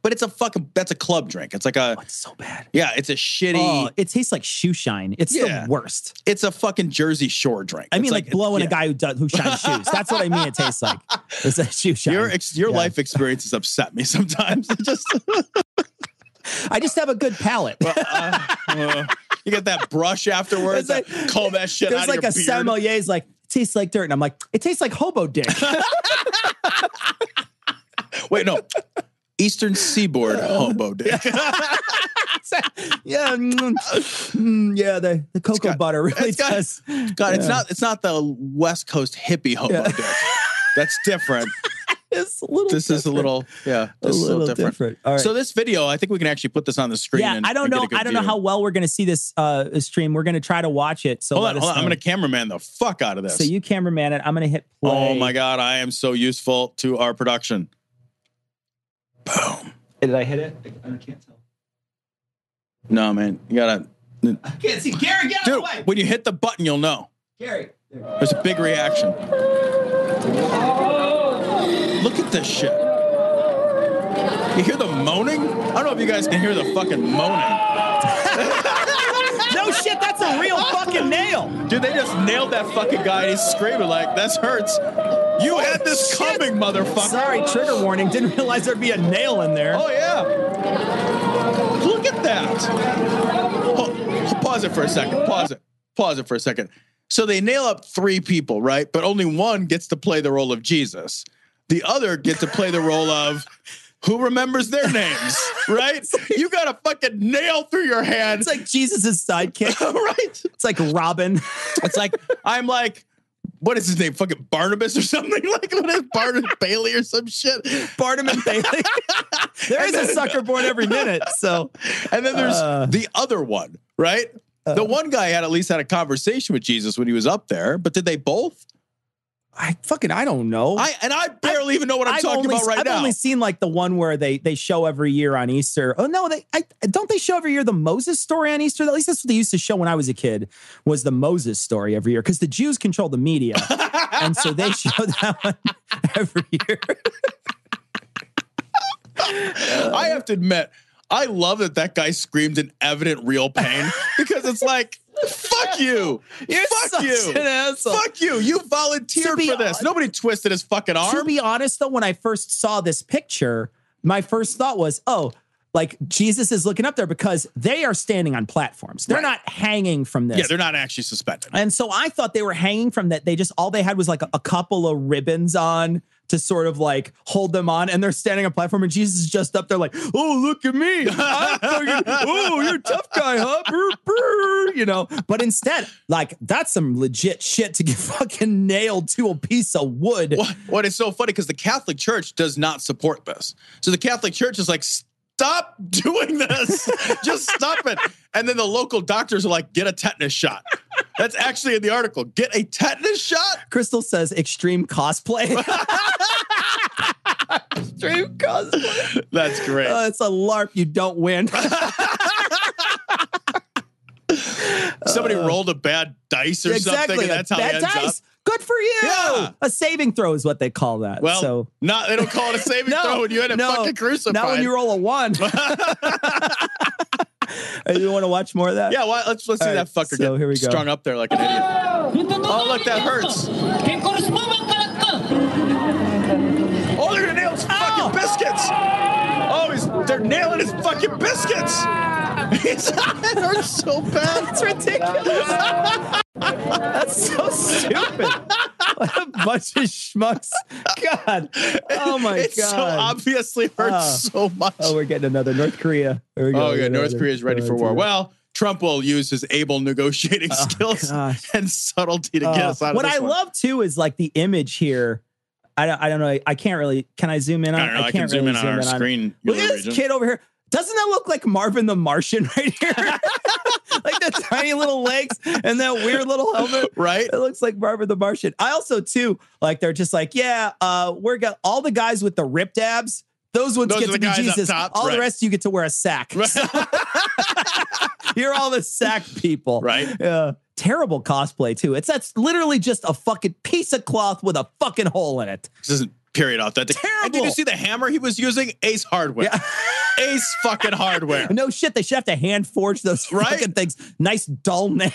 But it's that's a club drink. It's like It's so bad. yeah, it's a shitty. Oh, it tastes like shoe shine. It's the worst. It's a fucking Jersey Shore drink. I mean, It's like blowing a guy who shines shoes. That's what I mean. It tastes like it's a shoe shine. Your life experiences upset me sometimes. It just I just have a good palate. you get that brush afterwards. It's like- comb that shit out There's of like your a beard. sommelier's like, it tastes like dirt. And I'm like, it tastes like hobo dick. Wait, no. Eastern Seaboard hobo dick. Yeah. The cocoa butter really does. God, it's not the West Coast hippie hobo dick. That's different. It's a little This is a little different. All right. So this video, I think we can actually put this on the screen. Yeah, I don't know. I don't know how well we're going to see this stream. We're going to try to watch it. So hold on. I'm going to cameraman the fuck out of this. So you cameraman it. I'm going to hit play. Oh my God, I am so useful to our production. Boom. Did I hit it? I can't tell. No, man, you gotta. I can't see. Gary, get out Dude, of the way. when you hit the button, you'll know. Gary. There's a big reaction. Look at this shit. You hear the moaning? I don't know if you guys can hear the fucking moaning. No shit, that's a real fucking nail. Dude, they just nailed that fucking guy and he's screaming like, "This hurts. You had this coming, motherfucker." Sorry, trigger warning. Didn't realize there'd be a nail in there. Oh, yeah. Look at that. Pause it for a second. Pause it for a second. So they nail up 3 people, right? But only one gets to play the role of Jesus. The other get to play the role of who remembers their names, right? You got a fucking nail through your hand. It's like Jesus' sidekick. Right? It's like Robin. It's like, I'm like, what is his name? Fucking Barnabas or something? Like, what is Barnabas Bailey or some shit? Barnum and Bailey. There is a sucker born every minute. So, and then there's the other one, right? The one guy at least had a conversation with Jesus when he was up there, but did they both? I don't know. I barely even know what I'm talking about right now. I've only seen like the one where they show every year on Easter. Oh no, don't they show every year the Moses story on Easter? At least that's what they used to show when I was a kid, was the Moses story every year, because the Jews control the media, and so they show that one every year. I have to admit, I love that guy screamed in evident real pain, because it's like, fuck you. You're fuck such you. an asshole. Fuck you. You volunteered for this. Nobody twisted his fucking arm. To be honest, though, when I first saw this picture, my first thought was, oh, like Jesus is looking up there, because they are standing on platforms. They're not hanging from this. Yeah, they're not actually suspended. And so I thought they were hanging from that. All they had was like a couple of ribbons on to sort of like hold them on, and they're standing on a platform, and Jesus is just up there like, oh, look at me. Oh, you're a tough guy, huh? Brr, brr, you know, but instead, like, that's some legit shit to get fucking nailed to a piece of wood. What is so funny, because the Catholic Church does not support this. So the Catholic Church is like, stop doing this. Just stop it. And then the local doctors are like, get a tetanus shot. That's actually in the article. Get a tetanus shot? Crystal says extreme cosplay. Extreme cosplay. That's great. It's a LARP. You don't win. Somebody rolled a bad dice or something, and that's how he ends up. Good for you. Yeah. A saving throw is what they call that. Well, so they don't call it a saving throw when you end up fucking crucified. Not when you roll a 1. You want to watch more of that? Yeah, let's see that fucker get strung up there like an idiot. Oh, look, that hurts. Oh, they're gonna nail his fucking biscuits. Oh, they're nailing his fucking biscuits. It hurts so bad. It's ridiculous. That's so stupid. What a bunch of schmucks. God. Oh, my God. It so obviously hurts so much. Oh, we're getting another North Korea. Oh, yeah. North Korea is ready for war. Well, Trump will use his able negotiating skills and subtlety to get us out of this. What I love, too, is like the image here. I don't know. I can't really. Can I zoom in on it? I can zoom in on our screen. Look at this kid over here. Doesn't that look like Marvin the Martian right here? Like the tiny little legs and that weird little helmet. Right. It looks like Marvin the Martian. I also, too, like they're just like, we're got all the guys with the ripped abs. Those ones get to be Jesus. All the rest, you get to wear a sack. Right. So, you're all the sack people. Right. Terrible cosplay, too. That's literally just a fucking piece of cloth with a fucking hole in it. This isn't period authentic. Terrible. And did you see the hammer he was using? Ace Hardware. Yeah. Ace fucking Hardware. No shit. They should have to hand forge those fucking things. Nice dull nail.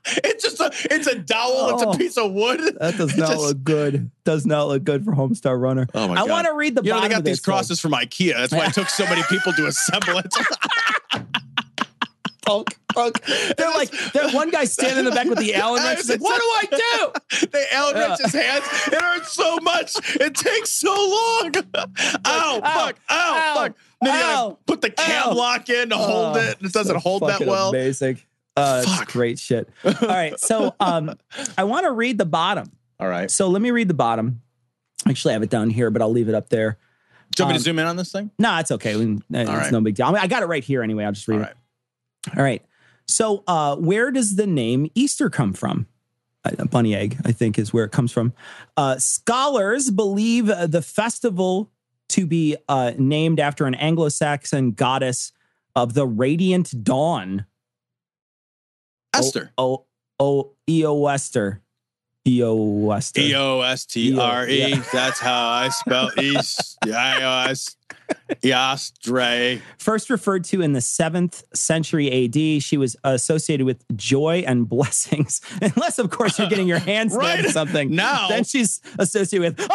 It's a dowel. It's a piece of wood. That does not look good. Does not look good for Homestar Runner. Oh my God. I want to read the bottom. They got these crosses from IKEA. That's why it took so many people to assemble it. Punk. They're like, one guy standing in the back with the Allen wrench. He's like, what do I do? They Allen wrench his hands. It hurts so much. It takes so long. Ow, fuck. Then you gotta put the cam lock in to hold it. It doesn't hold that well. Basic. It's great shit. All right. So I want to read the bottom. All right. So let me read the bottom. Actually, I have it down here, but I'll leave it up there. Do you want me to zoom in on this thing? No, it's okay. It's no big deal. I got it right here anyway. I'll just read it. All right. So where does the name Easter come from? A bunny egg, I think, is where it comes from. Scholars believe the festival to be named after an Anglo-Saxon goddess of the radiant dawn. Esther. Eowester. Eowester. E-O-S-T-R-E. That's how I spell East. Yastre. First referred to in the 7th century AD, she was associated with joy and blessings. Unless, of course, you're getting your hands stabbed or something. Now. Then she's associated with...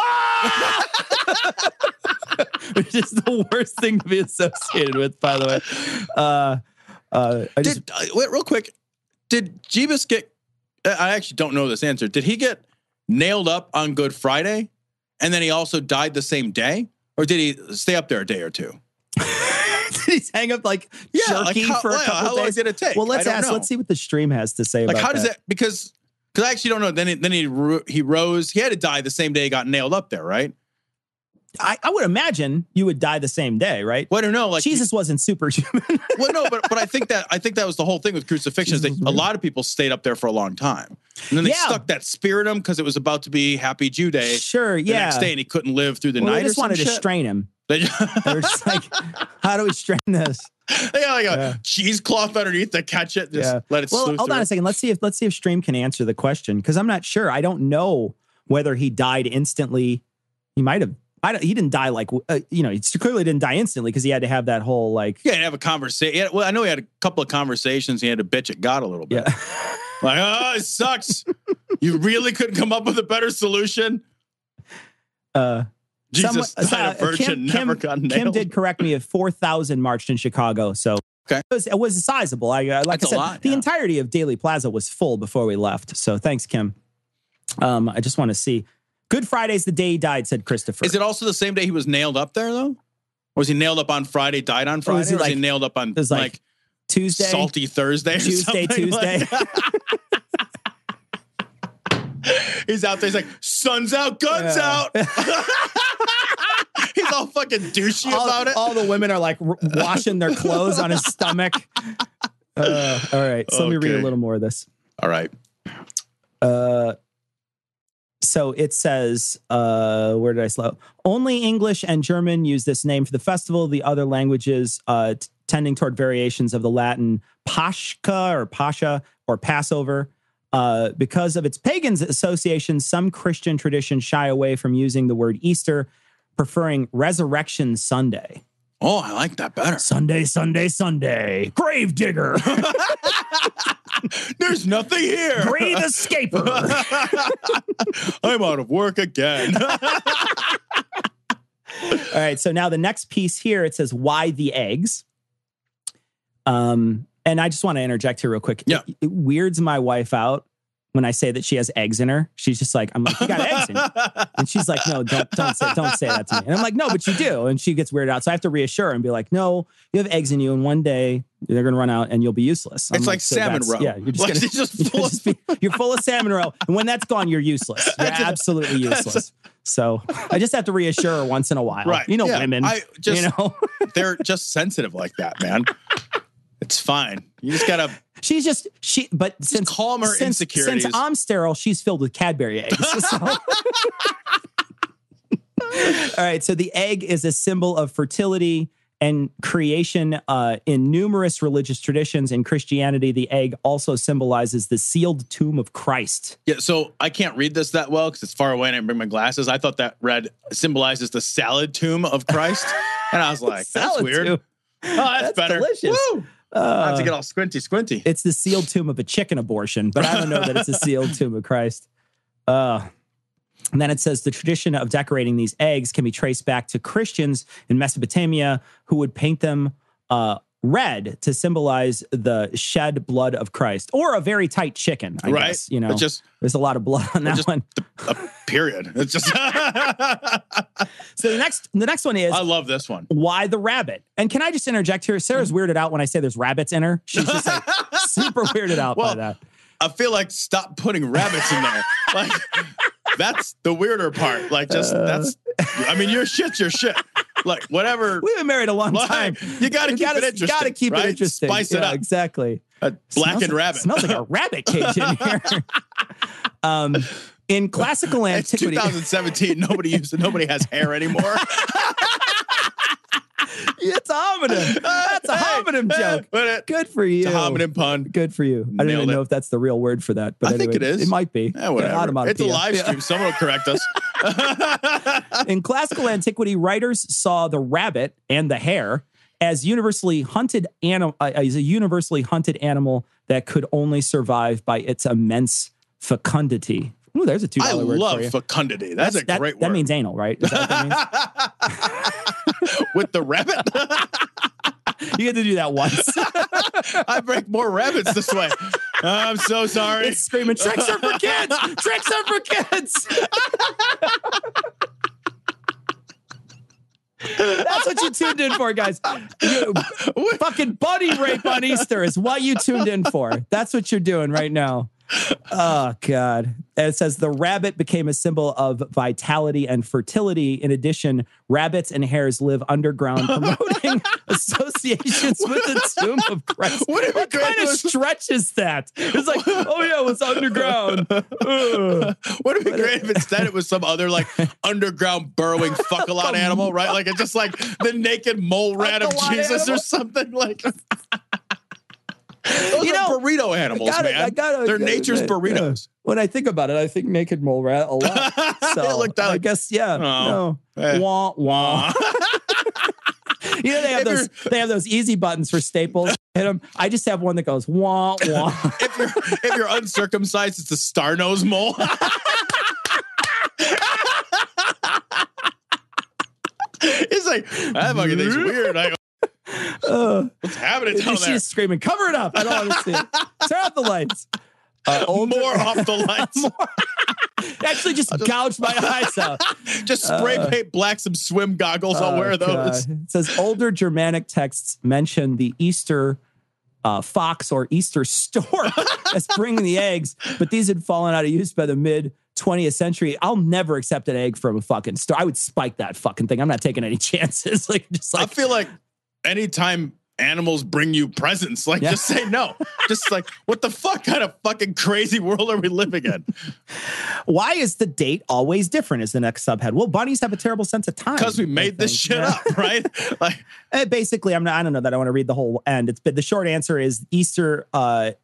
Which is the worst thing to be associated with, by the way. Wait, real quick. Did Jeebus get... I actually don't know this answer. Did he get nailed up on Good Friday and then he also died the same day? Or did he stay up there a day or two? Did he hang up like jerky for a couple days? How long did it take? Well, let's see what the stream has to say about that. How does that? Because I actually don't know. Then he rose. He had to die the same day he got nailed up there, right? I would imagine you would die the same day, right? Well, I don't know. Like Jesus wasn't superhuman. Well, no, but I think that was the whole thing with crucifixion. Is that a lot of people stayed up there for a long time, and then they stuck that spear in him because it was about to be Happy Jew Day. Sure, the next day, and he couldn't live through the night. They just wanted to strain him. They were just like, "How do we strain this?" They got like a cheesecloth underneath to catch it. Just let it. Well, hold on a second. Let's see if Stream can answer the question because I'm not sure. I don't know whether he died instantly. He might have. He didn't die like, he clearly didn't die instantly because he had to have that whole like. Yeah, have a conversation. Well, I know he had a couple of conversations. He had to bitch at God a little bit. Yeah. Like, oh, it sucks. You really couldn't come up with a better solution? Jesus died a virgin, never got nailed. Kim did correct me. 4,000 marched in Chicago. So it was sizable. Like I said, the entirety of Daily Plaza was full before we left. So thanks, Kim. I just want to see. Good Friday's the day he died, said Christopher. Is it also the same day he was nailed up there, though? Or was he nailed up on Friday, died on Friday? Or was he nailed up on like Tuesday? Salty Thursday? Tuesday. Like he's out there. He's like, sun's out, guns out. He's all fucking douchey about it. All the women are like washing their clothes on his stomach. All right. So let me read a little more of this. All right. So it says, where did I slow? Only English and German use this name for the festival. The other languages tending toward variations of the Latin Paschka or Pascha or Passover. Because of its pagan associations, some Christian traditions shy away from using the word Easter, preferring Resurrection Sunday. Oh, I like that better. Sunday, Sunday, Sunday. Grave digger. There's nothing here. Grave escaper. I'm out of work again. All right, so now the next piece here, it says, why the eggs? And I just want to interject here real quick. Yeah. It weirds my wife out when I say that she has eggs in her. She's just like, I'm like, you got eggs in you. And she's like, no, don't say that to me. And I'm like, no, but you do. And she gets weirded out. So I have to reassure her and be like, no, you have eggs in you. And one day they're going to run out and you'll be useless. It's like salmon roe. Yeah, you're you're full of salmon roe. And when that's gone, you're useless. You're absolutely useless. So I just have to reassure her once in a while. Right. You know, women, they're just sensitive like that, man. It's fine. You just gotta. But since calm her insecurities. Since I'm sterile, she's filled with Cadbury eggs. So. All right. So the egg is a symbol of fertility and creation in numerous religious traditions. In Christianity, the egg also symbolizes the sealed tomb of Christ. Yeah. So I can't read this that well because it's far away and I didn't bring my glasses. I thought that symbolizes the salad tomb of Christ, and I was like, that's weird. Tomb. Oh, that's better. Delicious. Woo! I have to get all squinty. It's the sealed tomb of a chicken abortion, but I don't know that it's a sealed tomb of Christ. And then it says the tradition of decorating these eggs can be traced back to Christians in Mesopotamia who would paint them red to symbolize the shed blood of Christ, or a very tight chicken, I guess. You know, there's a lot of blood on that one. Period. It's just So the next one is, I love this one. Why the rabbit? And can I just interject here? Sarah's weirded out when I say there's rabbits in her. She's just like super weirded out by that. I feel like stop putting rabbits in there. Like that's the weirder part. Like your shit's your shit. Like whatever. We've been married a long time. You got to keep it interesting. You got to keep it interesting. Spice it up. Exactly. Blackened rabbit. Smells like a rabbit cage in here. In classical antiquity, it's 2017. Nobody has hair anymore. It's a homonym. That's a homonym joke. Good for you. It's a homonym pun. Good for you. I don't even know if that's the real word for that, but I think it is. It might be. Whatever. It's a live stream. Someone will correct us. In classical antiquity, writers saw the rabbit and the hare as a universally hunted animal that could only survive by its immense fecundity. Ooh, there's a $2 word for you. I love fecundity. That's a great word. That means anal, right? Is that what that means? With the rabbit? You get to do that once. I break more rabbits this way. I'm so sorry. It's screaming, tricks are for kids! Tricks are for kids! That's what you tuned in for, guys. Fucking buddy rape on Easter is what you tuned in for. That's what you're doing right now. Oh, God. And it says the rabbit became a symbol of vitality and fertility. In addition, rabbits and hares live underground, promoting associations with the tomb of Christ. What kind of stretch is that? It's like, oh, yeah, it was underground. Would it be great if instead it was some other, like, underground burrowing fuck-a-lot animal, right? Like, it's just like the naked mole rat of Jesus or something like... Those are burrito animals, man. They're nature's burritos. Yeah. When I think about it, I think naked mole rat a lot. So I guess, yeah. Oh, no. Hey. Wah, wah. You know, they have those easy buttons for staples. Hit them. I just have one that goes wah, wah. If you're uncircumcised, it's a star-nosed mole. It's like, that fucking thing's weird. What's happening down there? She's screaming, cover it up. I don't want to see it. Turn off the lights. More off the lights. Actually, just gouged my eyes out. Just spray paint black some swim goggles. I'll wear those. God. It says older Germanic texts mention the Easter fox or Easter stork as bringing the eggs, but these had fallen out of use by the mid-20th century. I'll never accept an egg from a fucking stork. I would spike that fucking thing. I'm not taking any chances. I feel like anytime animals bring you presents. Like, just say no. Just like, what the fuck kind of fucking crazy world are we living in? Why is the date always different is the next subhead. Well, bunnies have a terrible sense of time. Because we made this shit up, right? Like, basically, I don't know that I want to read the whole end. But the short answer is Easter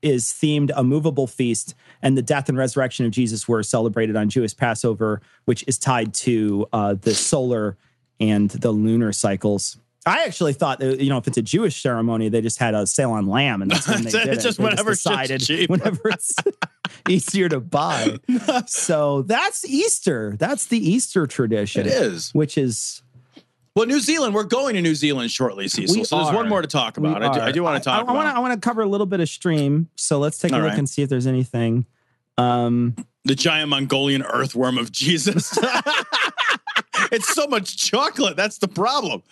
is themed a movable feast, and the death and resurrection of Jesus were celebrated on Jewish Passover, which is tied to the solar and the lunar cycles. I actually thought that, if it's a Jewish ceremony, they just had a sale on lamb, and that's when they did it. Just whenever it's easier to buy. So that's Easter. That's the Easter tradition. It is. Which is... Well, New Zealand, we're going to New Zealand shortly, Cecil. So there's one more to talk about. I do want to talk about. I want to cover a little bit of stream. So let's take a look and see if there's anything. The giant Mongolian earthworm of Jesus. It's so much chocolate. That's the problem.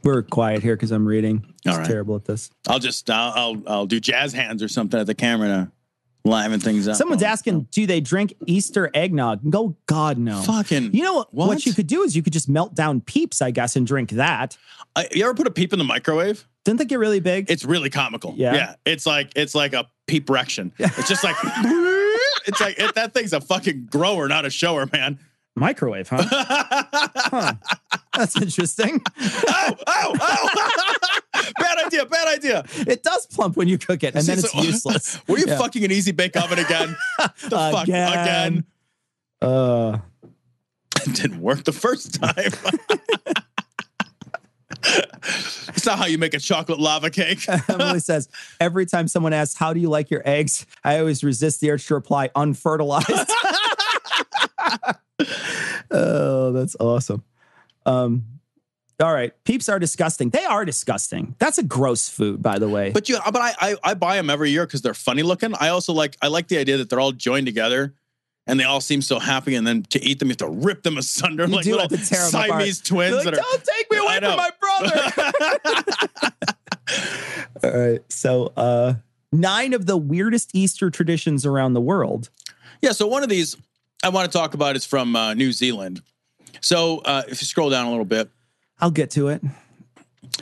We're quiet here because I'm reading. It's terrible at this. I'll do jazz hands or something at the camera to liven things up. Someone's asking, do they drink Easter eggnog? Go, God, no. Fucking. You know what you could do is you could just melt down Peeps, I guess, and drink that. You ever put a Peep in the microwave? Didn't they get really big? It's really comical. Yeah. It's like a Peep-rection. It's just like, it's like, that thing's a fucking grower, not a shower, man. Microwave, huh? Huh. That's interesting. Ow! Bad idea. It does plump when you cook it, and then it's useless. Were you fucking an easy bake oven again? Again? It didn't work the first time. It's not how you make a chocolate lava cake. Emily says, every time someone asks, how do you like your eggs? I always resist the urge to reply, unfertilized. Oh, that's awesome. All right. Peeps are disgusting. They are disgusting. That's a gross food, by the way. But I buy them every year because they're funny looking. I like the idea that they're all joined together and they all seem so happy. And then to eat them, you have to rip them asunder like little Siamese twins. Like, don't take me away from my brother. All right. So 9 of the weirdest Easter traditions around the world. Yeah. So one of these I want to talk about is from New Zealand. So if you scroll down a little bit. I'll get to it.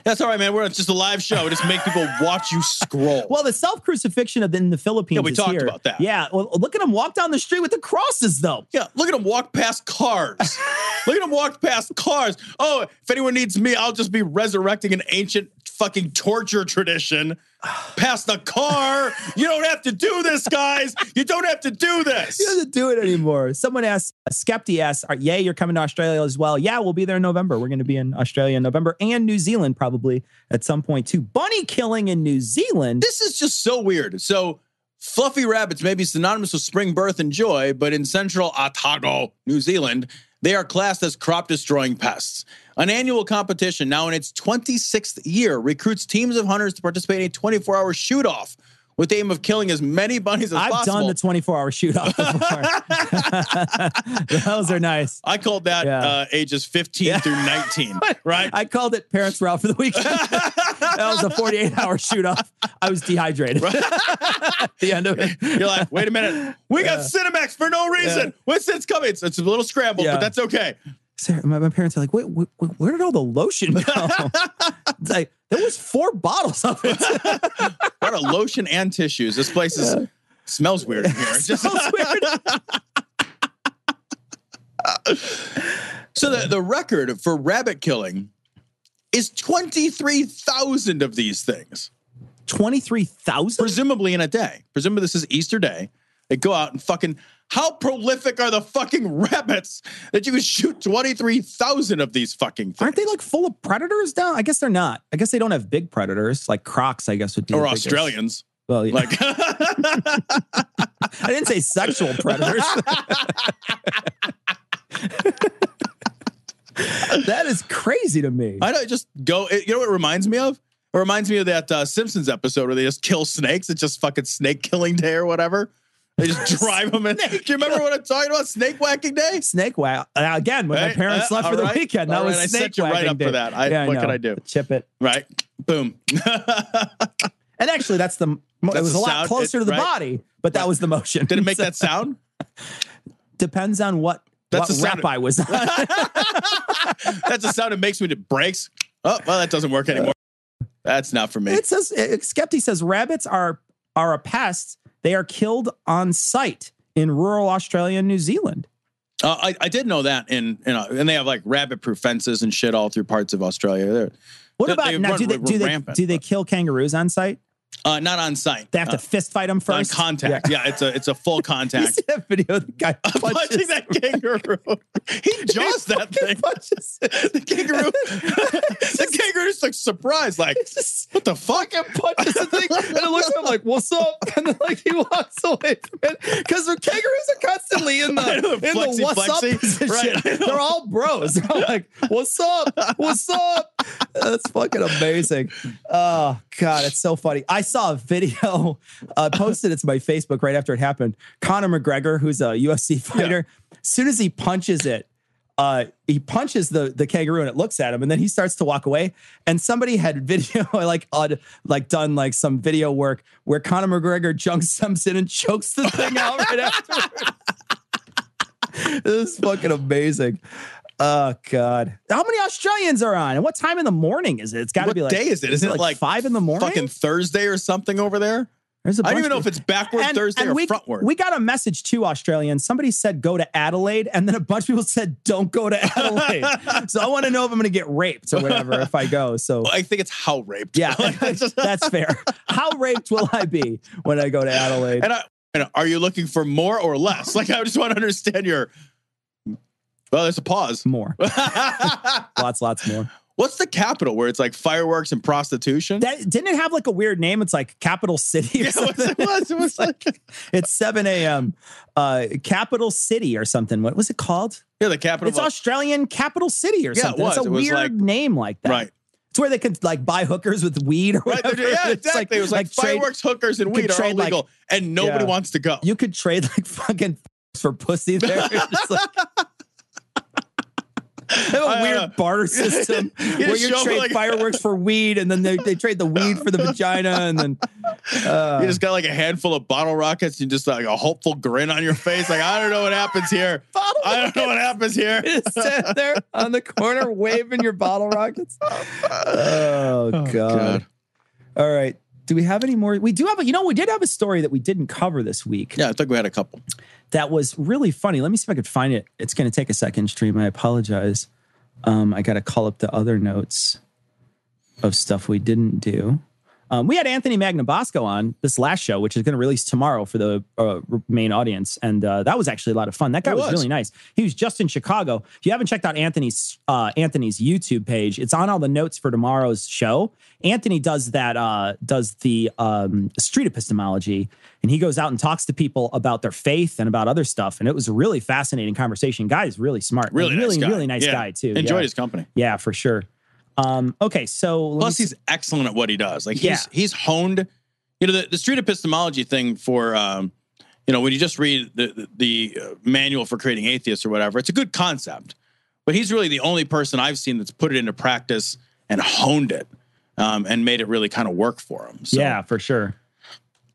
That's all right, man. It's just a live show. Just make people watch you scroll. Well, the self-crucifixion in the Philippines we talked about that. Yeah. Well, look at them walk down the street with the crosses, though. Yeah. Look at them walk past cars. Look at them walk past cars. Oh, if anyone needs me, I'll just be resurrecting an ancient fucking torture tradition past the car. You don't have to do this, guys. You don't have to do this. You don't have to do it anymore. Someone asked, Skepti asks, yay, you're coming to Australia as well. Yeah, we'll be there in November. We're going to be in Australia in November and New Zealand probably at some point too. Bunny killing in New Zealand. This is just so weird. So fluffy rabbits may be synonymous with spring birth and joy, but in central Otago, New Zealand, they are classed as crop-destroying pests. An annual competition, now in its 26th year, recruits teams of hunters to participate in a 24-hour shoot-off with the aim of killing as many bunnies as possible. I've done the 24-hour shoot-off before. Those are nice. I called that ages 15 through 19, right? I called it Parents Were Out for the Weekend. That was a 48-hour shoot-off. I was dehydrated at the end of it. You're like, wait a minute. We got Cinemax for no reason. What's this coming? It's a little scrambled, but that's okay. Sarah, my parents are like, wait, where did all the lotion go? It's like, there was 4 bottles of it. A lot of lotion and tissues. This place smells weird in here. It smells weird. So the record for rabbit killing is 23,000 of these things. 23,000? Presumably in a day. Presumably this is Easter Day. They go out and fucking... How prolific are the fucking rabbits that you can shoot 23,000 of these fucking things? Aren't they like full of predators down? I guess they're not. I guess they don't have big predators like crocs, I guess would be. Or Australians. Well, yeah. Like I didn't say sexual predators. That is crazy to me. I know. Just go. You know what it reminds me of? It reminds me of that Simpsons episode where they just kill snakes. It's just fucking snake killing day or whatever. They just drive them in. Do you remember what I'm talking about? Snake whacking day? Snake whack. Again, when my parents left for the weekend, that was snake whacking day. I set you right up for that. What can I do? Chip it. Right. Boom. And actually, it was a lot closer to the body, but that was the motion. Did it make that sound? Depends on what what rap I was on. That's the sound it makes when it breaks. Oh, well, that doesn't work anymore. That's not for me. It says, Skepti says, rabbits are a pest. They are killed on sight in rural Australia and New Zealand. I did know that, and they have like rabbit-proof fences and shit all through parts of Australia. What about now? Do they kill kangaroos on sight? Not on sight. They have to fist fight them first. On contact. Yeah, it's a full contact. You see that video? The guy punching that kangaroo. He jaws that thing. Punches the kangaroo. The kangaroo is like surprised, like, what the fuck? And punches the thing, and it looks at him like, "What's up?" And then like he walks away from it because the kangaroos are constantly in the what's up position. Right, they're all bros. They're all like, "What's up? What's up?" That's fucking amazing. Oh God, it's so funny. I saw a video, posted it to my Facebook right after it happened. Conor McGregor, who's a UFC fighter, as soon as he punches it, he punches the kangaroo and it looks at him, and then he starts to walk away. And somebody had video done like some video work where Conor McGregor jumps in and chokes the thing out right afterwards. This is fucking amazing. Oh God! How many Australians are on? And what time in the morning is it? It's got to be like. What day is it? Isn't it like 5 in the morning? Fucking Thursday or something over there? I don't even know if it's backward Thursday or frontward. We got a message to Australians. Somebody said go to Adelaide, and then a bunch of people said don't go to Adelaide. So I want to know if I'm going to get raped or whatever if I go. So I think it's how raped. Yeah, that's fair. How raped will I be when I go to Adelaide? And are you looking for more or less? Like, I just want to understand your. Well, there's a pause. More. Lots more. What's the capital where it's like fireworks and prostitution? Didn't it have like a weird name? It's like Capital City or something. It was like it's 7 a.m. Capital City or something. What was it called? Yeah, the capital. It's Australian Capital City or something. It's a weird name like that. Right. It's where they could like buy hookers with weed or whatever. Right, yeah, exactly. It was like fireworks, hookers, and weed are all legal, and nobody wants to go. You could trade like fucking for pussy there. Just like, they have a weird barter system where you trade like, fireworks for weed, and then they trade the weed for the vagina, and then you just got like a handful of bottle rockets and just like a hopeful grin on your face. Like, I don't know what happens here. I don't know what happens here. You just sit there on the corner waving your bottle rockets. Oh God. All right. Do we have any more? We do have we did have a story that we didn't cover this week. Yeah, I think we had a couple. That was really funny. Let me see if I could find it. It's going to take a second, stream. I apologize. I got to call up the other notes of stuff we didn't do. We had Anthony Magnabosco on this last show, which is going to release tomorrow for the main audience. And that was actually a lot of fun. That guy was really nice. He was just in Chicago. If you haven't checked out Anthony's YouTube page, it's on all the notes for tomorrow's show. Anthony does that, does the street epistemology, and he goes out and talks to people about their faith and about other stuff. And it was a really fascinating conversation. Guy is really smart. Really nice guy too. Enjoyed his company. Yeah, for sure. Okay, so plus he's excellent at what he does. Like he's honed, the street epistemology thing for, when you just read the manual for creating atheists or whatever, it's a good concept, but he's really the only person I've seen that's put it into practice and honed it, and made it really kind of work for him. So. Yeah, for sure.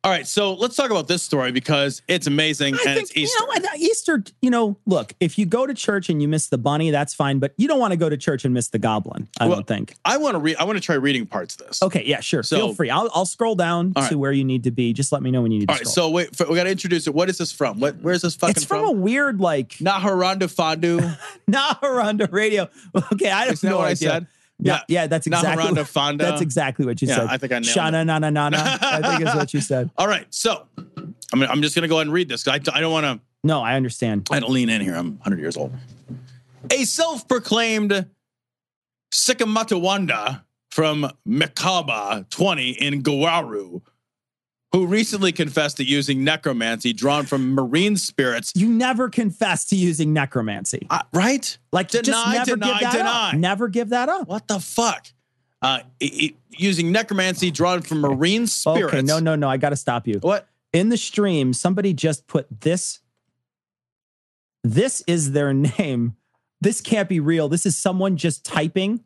All right, so let's talk about this story because it's amazing and it's Easter. Easter, look, if you go to church and you miss the bunny, that's fine, but you don't want to go to church and miss the goblin, I don't think. I want to try reading parts of this. Okay, yeah, sure. So, feel free. I'll scroll down to where you need to be. Just let me know when you need to scroll. All right, so we got to introduce it. What is this from? Where's this fucking from? It's from a weird, like... Naharanda Fadu. Naharanda Radio. Okay, I don't know what I said. Yeah, that's exactly that's exactly what you said. I think I nailed Shana, na, na, na, na, I think is what you said. All right, so I'm just going to go ahead and read this. I don't want to... No, I understand. I don't lean in here. I'm 100 years old. A self-proclaimed Sikamatawanda from Mekaba 20 in Gawaru, who recently confessed to using necromancy drawn from marine spirits. You never confess to using necromancy. Right? Like, deny. Never give that up. What the fuck? Using necromancy drawn from marine spirits. Okay, no. I got to stop you. What? In the stream, somebody just put this. This is their name. This can't be real. This is someone just typing.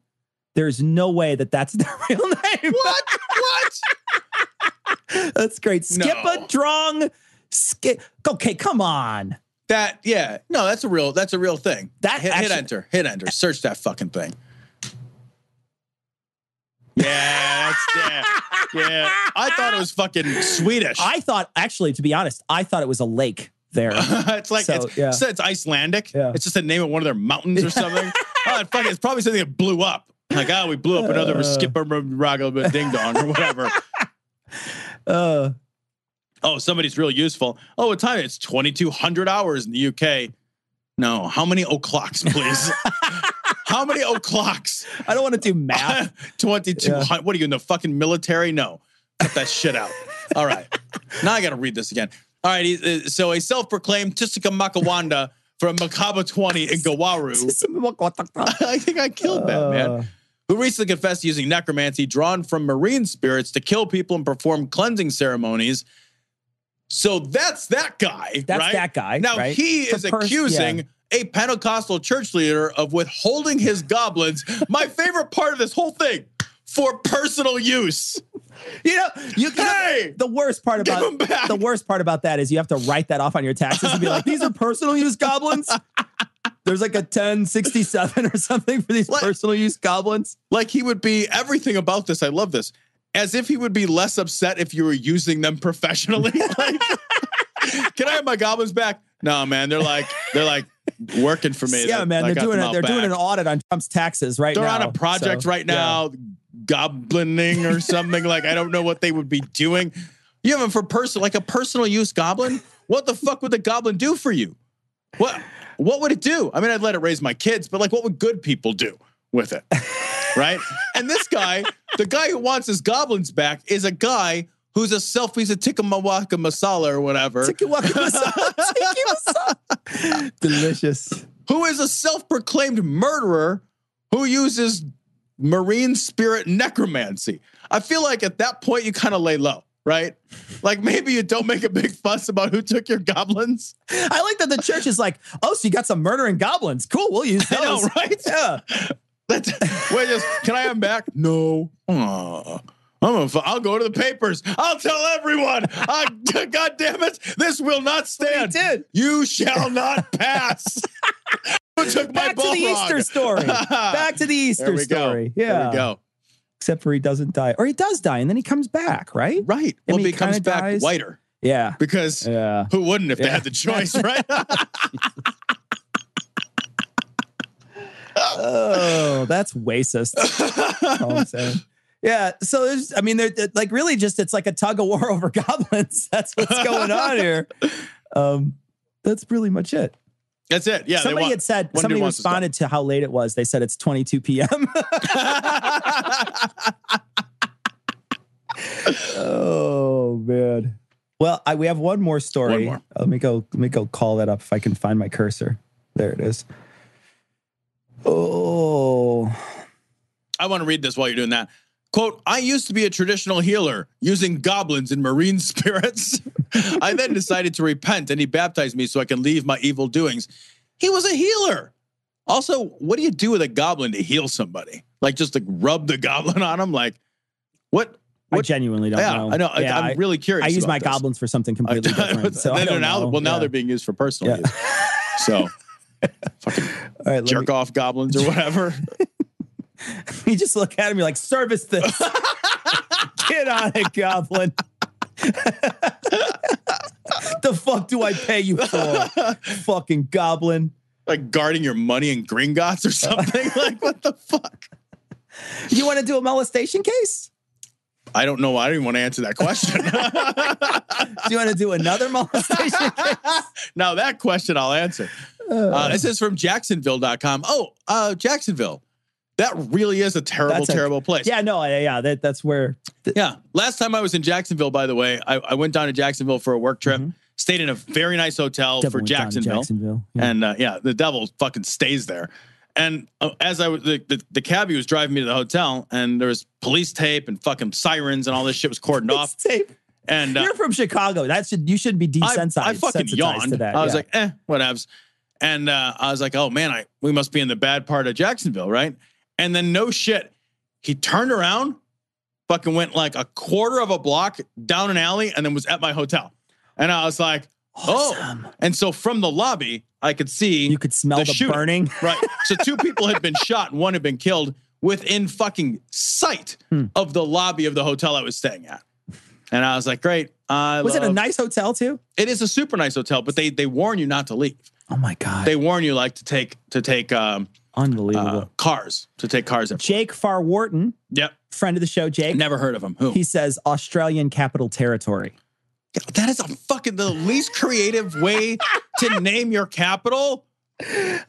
There's no way that's their real name. What? That's great. Skippa Drong. Okay, come on. that's a real thing. That hit actually- hit enter, search that fucking thing. Yeah, yeah. I thought it was fucking Swedish. I thought, actually, to be honest, I thought it was a lake there. It's like it's Icelandic. Yeah. It's just the name of one of their mountains or something. It's probably something that blew up. Like, we blew up another skipper ragga ding dong or whatever. Somebody's real useful. What time? It's 2,200 hours in the UK. No, how many o'clocks, please? How many o'clocks? I don't want to do math. 2,200. Yeah. What are you, in the fucking military? No. Cut that shit out. All right. Now I got to read this again. All right. So a self-proclaimed Tisika Makawanda from Makaba 20 in Gawaru. I think I killed that, man. Who recently confessed using necromancy drawn from marine spirits to kill people and perform cleansing ceremonies. So that's that guy. That's right? that guy. Now, right? he is accusing a Pentecostal church leader of withholding his goblins. My favorite part of this whole thing, for personal use. The worst part about that is you have to write that off on your taxes and be like, these are personal use goblins. There's like a 1067 or something for these personal use goblins. Like, he would be everything about this. I love this. As if he would be less upset if you were using them professionally. Like, can I have my goblins back? No, man. They're like working for me. Yeah, man. They're doing an audit on Trump's taxes right now. They're on a project right now, goblining or something. Like, I don't know what they would be doing. You have them for a personal use goblin. What the fuck would the goblin do for you? What would it do? I mean, I'd let it raise my kids, but like, what would good people do with it? Right? And this guy, the guy who wants his goblins back, is a guy who's he's a tikka masala or whatever. Tikka masala. Delicious. Who is a self-proclaimed murderer who uses marine spirit necromancy. I feel like at that point you kind of lay low, right? Like, maybe you don't make a big fuss about who took your goblins. I like that the church is like, so you got some murdering goblins. Cool, we'll use those. I know, right? Yeah. Can I have them back? No. I'll go to the papers. I'll tell everyone. God damn it. This will not stand. You shall not pass. Who took my bullfrog? Back to the Easter story. Yeah. There we go. Except for he doesn't die. Or he does die and then he comes back, right? Right. Well, he comes back whiter. Yeah. Because who wouldn't if they had the choice, right? Oh, that's racist. That's all I'm saying. Yeah, so there's, really just, it's like a tug of war over goblins. That's what's going on here. That's pretty much it. That's it. Yeah. Somebody responded to how late it was. They said it's 22 p.m. Oh, man. Well, we have one more story. One more. Let me go call that up if I can find my cursor. There it is. Oh. I want to read this while you're doing that. Quote, I used to be a traditional healer using goblins and marine spirits. I then decided to repent and he baptized me so I can leave my evil doings. He was a healer. Also, what do you do with a goblin to heal somebody? Like, just like rub the goblin on them? Like, what? I genuinely don't know. I know. Yeah, I'm really curious. I use my goblins for something completely different. So now they're being used for personal use. So fucking jerk off goblins or whatever. You just look at him, you're like, service this. Get on it, goblin. The fuck do I pay you for? Fucking goblin. Like guarding your money in Gringotts or something? Like, what the fuck? You want to do a molestation case? I don't know. I don't even want to answer that question. Do you want to do another molestation case? Now, that question I'll answer. This is from Jacksonville.com. Jacksonville. That really is a terrible place. Yeah, no, that's where. Last time I was in Jacksonville, by the way, I went down to Jacksonville for a work trip, stayed in a very nice hotel for Jacksonville. Yeah. And the devil fucking stays there. And as I was, the cabbie was driving me to the hotel, and there was police tape and fucking sirens and all this shit was cordoned off. Tape. And you're from Chicago. You shouldn't be desensitized. I fucking yawned. To that. I was like, whatevs. And I was like, oh man, we must be in the bad part of Jacksonville, right? And then no shit, he turned around, fucking went like a quarter of a block down an alley, and then was at my hotel. And I was like, Awesome. Oh, and so from the lobby, I could see You could smell the shooting. burning. Right. So 2 people had been shot and 1 had been killed within fucking sight of the lobby of the hotel I was staying at. And I was like, great. Was it a nice hotel too? It is a super nice hotel, but they warn you not to leave. Oh my God. They warn you like to take Unbelievable. cars, to take cars. Jake Farwharton, Yep. friend of the show, Jake. Never heard of him. Who? He says Australian Capital Territory. That is the least creative way to name your capital.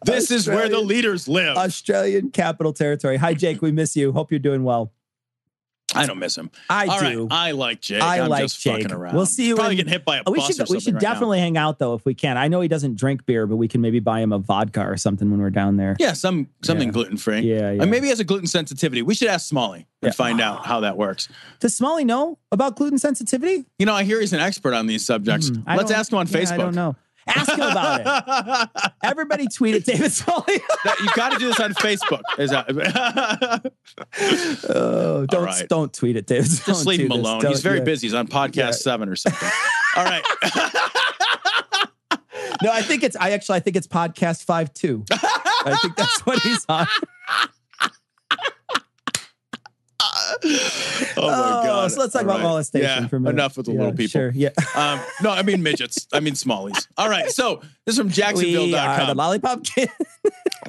This is where the leaders live. Australian Capital Territory. Hi, Jake. We miss you. Hope you're doing well. I don't miss him. I All do. Right. I like Jake. I'm like just Jake. fucking Around. We'll see you. Probably getting hit by a bus or something. We should right definitely hang out though if we can. I know he doesn't drink beer, but we can maybe buy him a vodka or something when we're down there. Yeah, something gluten free. Yeah. And maybe he has a gluten sensitivity. We should ask Smalley and find out how that works. Does Smalley know about gluten sensitivity? You know, I hear he's an expert on these subjects. Let's ask him on Facebook. I don't know. Ask him about it. Everybody tweet at David Smalley. You got to do this on Facebook. Don't tweet at David. Just leave him alone. He's very busy. He's on podcast 7 or something. All right. No, I think it's podcast 5-2. I think that's what he's on. Oh my God. So let's talk about molestation for a minute. Enough with the little people. Sure, yeah. No, I mean midgets. I mean smallies. All right. So this is from We are Jacksonville.com. the Lollipop Kid.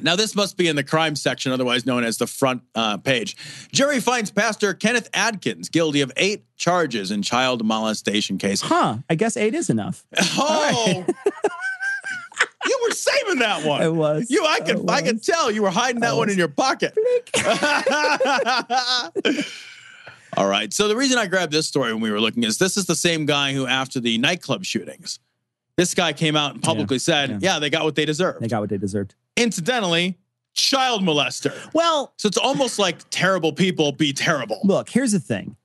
Now, this must be in the crime section, otherwise known as the front page. Jury finds Pastor Kenneth Adkins guilty of 8 charges in child molestation case. Huh. I guess 8 is enough. Oh. You were saving that one. I was. I could tell you were hiding that one in your pocket. All right. So the reason I grabbed this story when we were looking is this is the same guy who, after the nightclub shootings, this guy came out and publicly said, they got what they deserved. They got what they deserved. Incidentally, child molester. Well, So it's almost like terrible people be terrible. look, here's the thing.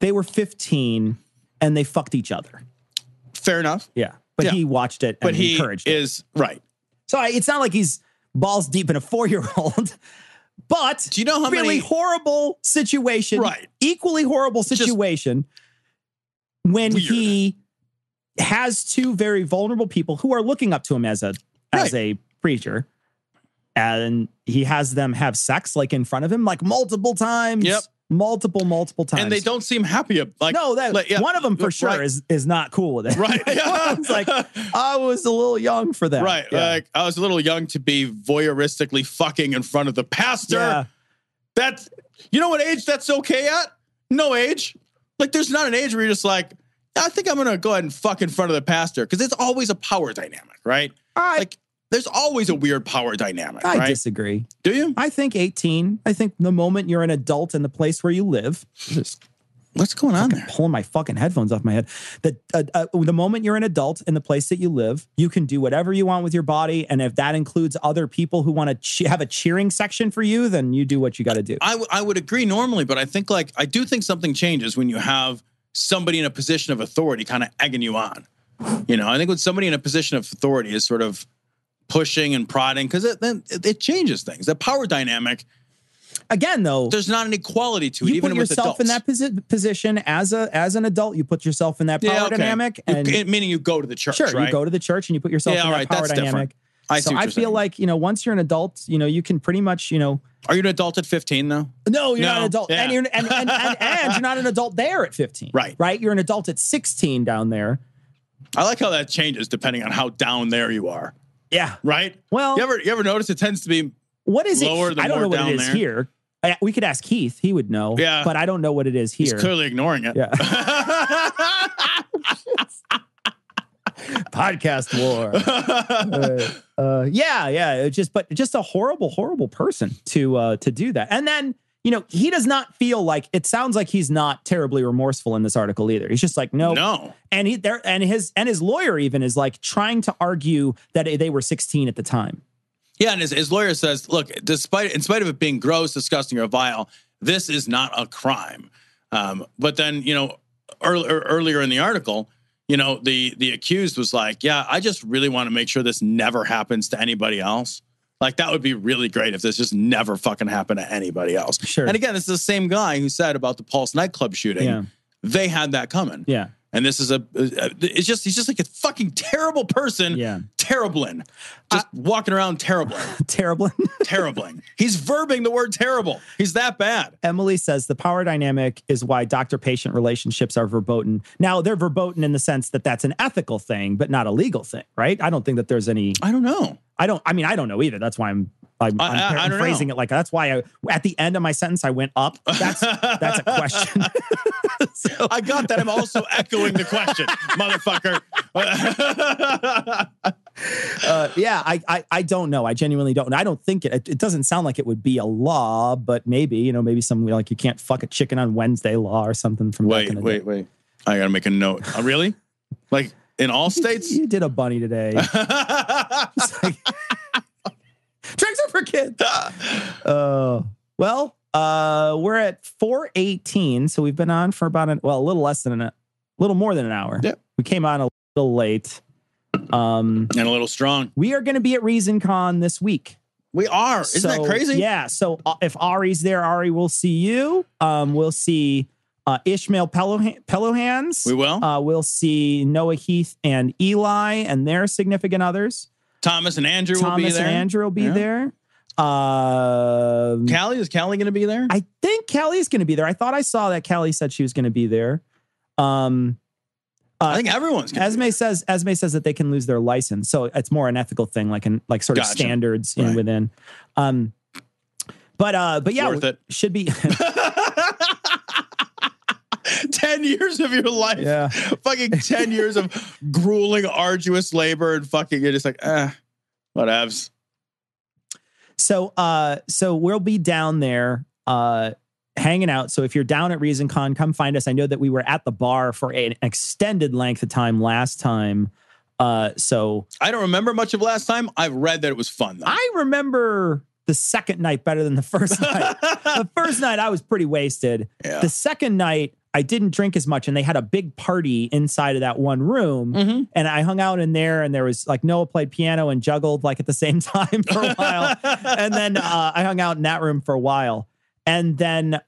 They were 15 and they fucked each other. Fair enough. Yeah. But he watched it and But he encouraged it. is right. So it's not like he's balls deep in a 4-year-old. But Do you know how really many horrible situation. Right. Equally horrible situation when weird. he has 2 very vulnerable people who are looking up to him as a preacher. And he has them have sex like in front of him, like multiple times. Yep. Multiple times. And they don't seem happy. Like, No, one of them for sure right. is not cool with it. Right. It's like, I was a little young for that. Right. Yeah. Like I was a little young to be voyeuristically fucking in front of the pastor. Yeah. That's, you know what age that's okay at? No age. Like there's not an age where you're just like, I think I'm going to go ahead and fuck in front of the pastor. Cause it's always a power dynamic, right? Like there's always a weird power dynamic, I right? disagree. Do you? I think 18. I think the moment you're an adult in the place where you live, What's going on there? pulling my fucking headphones off my head. The moment you're an adult in the place that you live, you can do whatever you want with your body. And if that includes other people who want to have a cheering section for you, then you do what you got to do. I would agree normally, but I do think something changes when you have somebody in a position of authority kind of egging you on. You know, I think when somebody in a position of authority is sort of pushing and prodding, because it changes things. The power dynamic. Again, though, There's not an equality to it, you even put with yourself adults. in that position as an adult. You put yourself in that power dynamic, and Meaning you go to the church, sure, right? you go to the church and you put yourself in that power that's dynamic. different. I see So what I you're feel saying. like, once you're an adult, you can pretty much, Are you an adult at 15 though? No, you're not No, an adult, yeah. and you're not an adult there at 15, right? You're an adult at 16 down there. I like how that changes depending on how down there you are. Yeah, Right. Well, you ever notice it tends to be what is lower it? the I don't more know what down it is there. here. We could ask Keith; he would know. Yeah. But I don't know what it is here. He's clearly ignoring it. Yeah. Podcast war. Just a horrible person to do that. And then, he does not feel like, it sounds like he's not terribly remorseful in this article either. He's just like, no. And his lawyer even is like trying to argue that they were 16 at the time. Yeah, and his lawyer says, look, in spite of it being gross, disgusting, or vile, this is not a crime. But then, earlier in the article, the accused was like, yeah, I just really want to make sure this never happens to anybody else. Like, that would be really great if this just never fucking happened to anybody else. Sure. And again, this is the same guy who said about the Pulse nightclub shooting. Yeah. They had that coming. Yeah. And this is he's just like a fucking terrible person. Yeah. Terribling. Just walking around terribling. Terribling. He's verbing the word terrible. He's that bad. Emily says the power dynamic is why doctor-patient relationships are verboten. Now, they're verboten in the sense that that's an ethical thing, but not a legal thing, right? I don't think that there's any... I don't know. I don't know either. That's why I'm phrasing it like that's why at the end of my sentence I went up. That's a question. So, I got that. I'm also echoing the question, motherfucker. I don't know. I genuinely don't. I don't think it doesn't sound like it would be a law, but maybe some like you can't fuck a chicken on Wednesday law or something from back in the day. Wait. I gotta make a note. Oh, really? Like in all states? You did a bunny today. Tricks are for kids. We're at 4:18, so we've been on for about a little more than an hour. Yep. We came on a little late. And a little strong. We are going to be at ReasonCon this week. We are. Isn't that crazy? Yeah. So if Ari's there, Ari, we'll see you. We'll see Ishmael Pellohans. We will. We'll see Noah Heath and Eli and their significant others. Thomas and Andrew will be there. Callie, is Callie going to be there? I think Callie's going to be there. I thought I saw that Callie said she was going to be there. I think everyone's going to be there. Esme says that they can lose their license. So it's more an ethical thing, like sort of standards within. But yeah, worth it. Should be 10 years of your life. Yeah. Fucking 10 years of grueling, arduous labor and fucking you're just like, whatevs. So we'll be down there hanging out. So if you're down at ReasonCon, come find us. I know that we were at the bar for an extended length of time last time. So I don't remember much of last time. I've read that it was fun, though. I remember the second night better than the first night. The first night I was pretty wasted. Yeah. The second night I didn't drink as much, and they had a big party inside of that one room. Mm-hmm. And I hung out in there, and there was like Noah played piano and juggled like at the same time for a while. And then I hung out in that room for a while. And then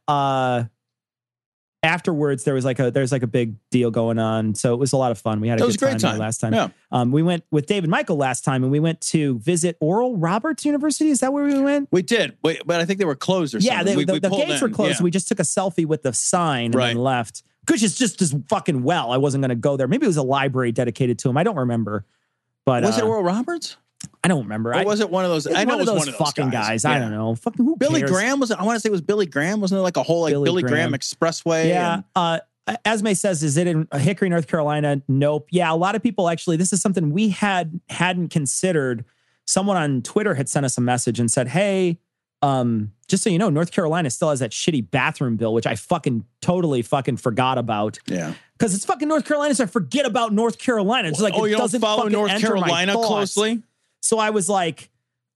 afterwards there's like a big deal going on. So it was a lot of fun. We had a good time there last time. Yeah. We went with Dave and Michael last time, and we went to visit Oral Roberts University. Is that where we went? We did. But I think they were closed or something. Yeah, the gates were closed. Yeah. So we just took a selfie with the sign and then left. Which is just as fucking well. I wasn't going to go there. Maybe it was a library dedicated to him. I don't remember. But was it Oral Roberts? I don't remember. Or was it one of those? I know it was one of those fucking guys. Yeah. I don't know. Fucking who Billy cares? Graham was it? I want to say it was Billy Graham. Wasn't there like a whole like Billy Graham Expressway? Yeah. Esme says, is it in Hickory, North Carolina? Nope. Yeah, a lot of people actually. This is something we hadn't considered. Someone on Twitter had sent us a message and said, "Hey, just so you know, North Carolina still has that shitty bathroom bill, which I totally forgot about." Yeah. Because it's fucking North Carolina, so I forget about North Carolina. It's like, you don't follow North Carolina closely? So I was like,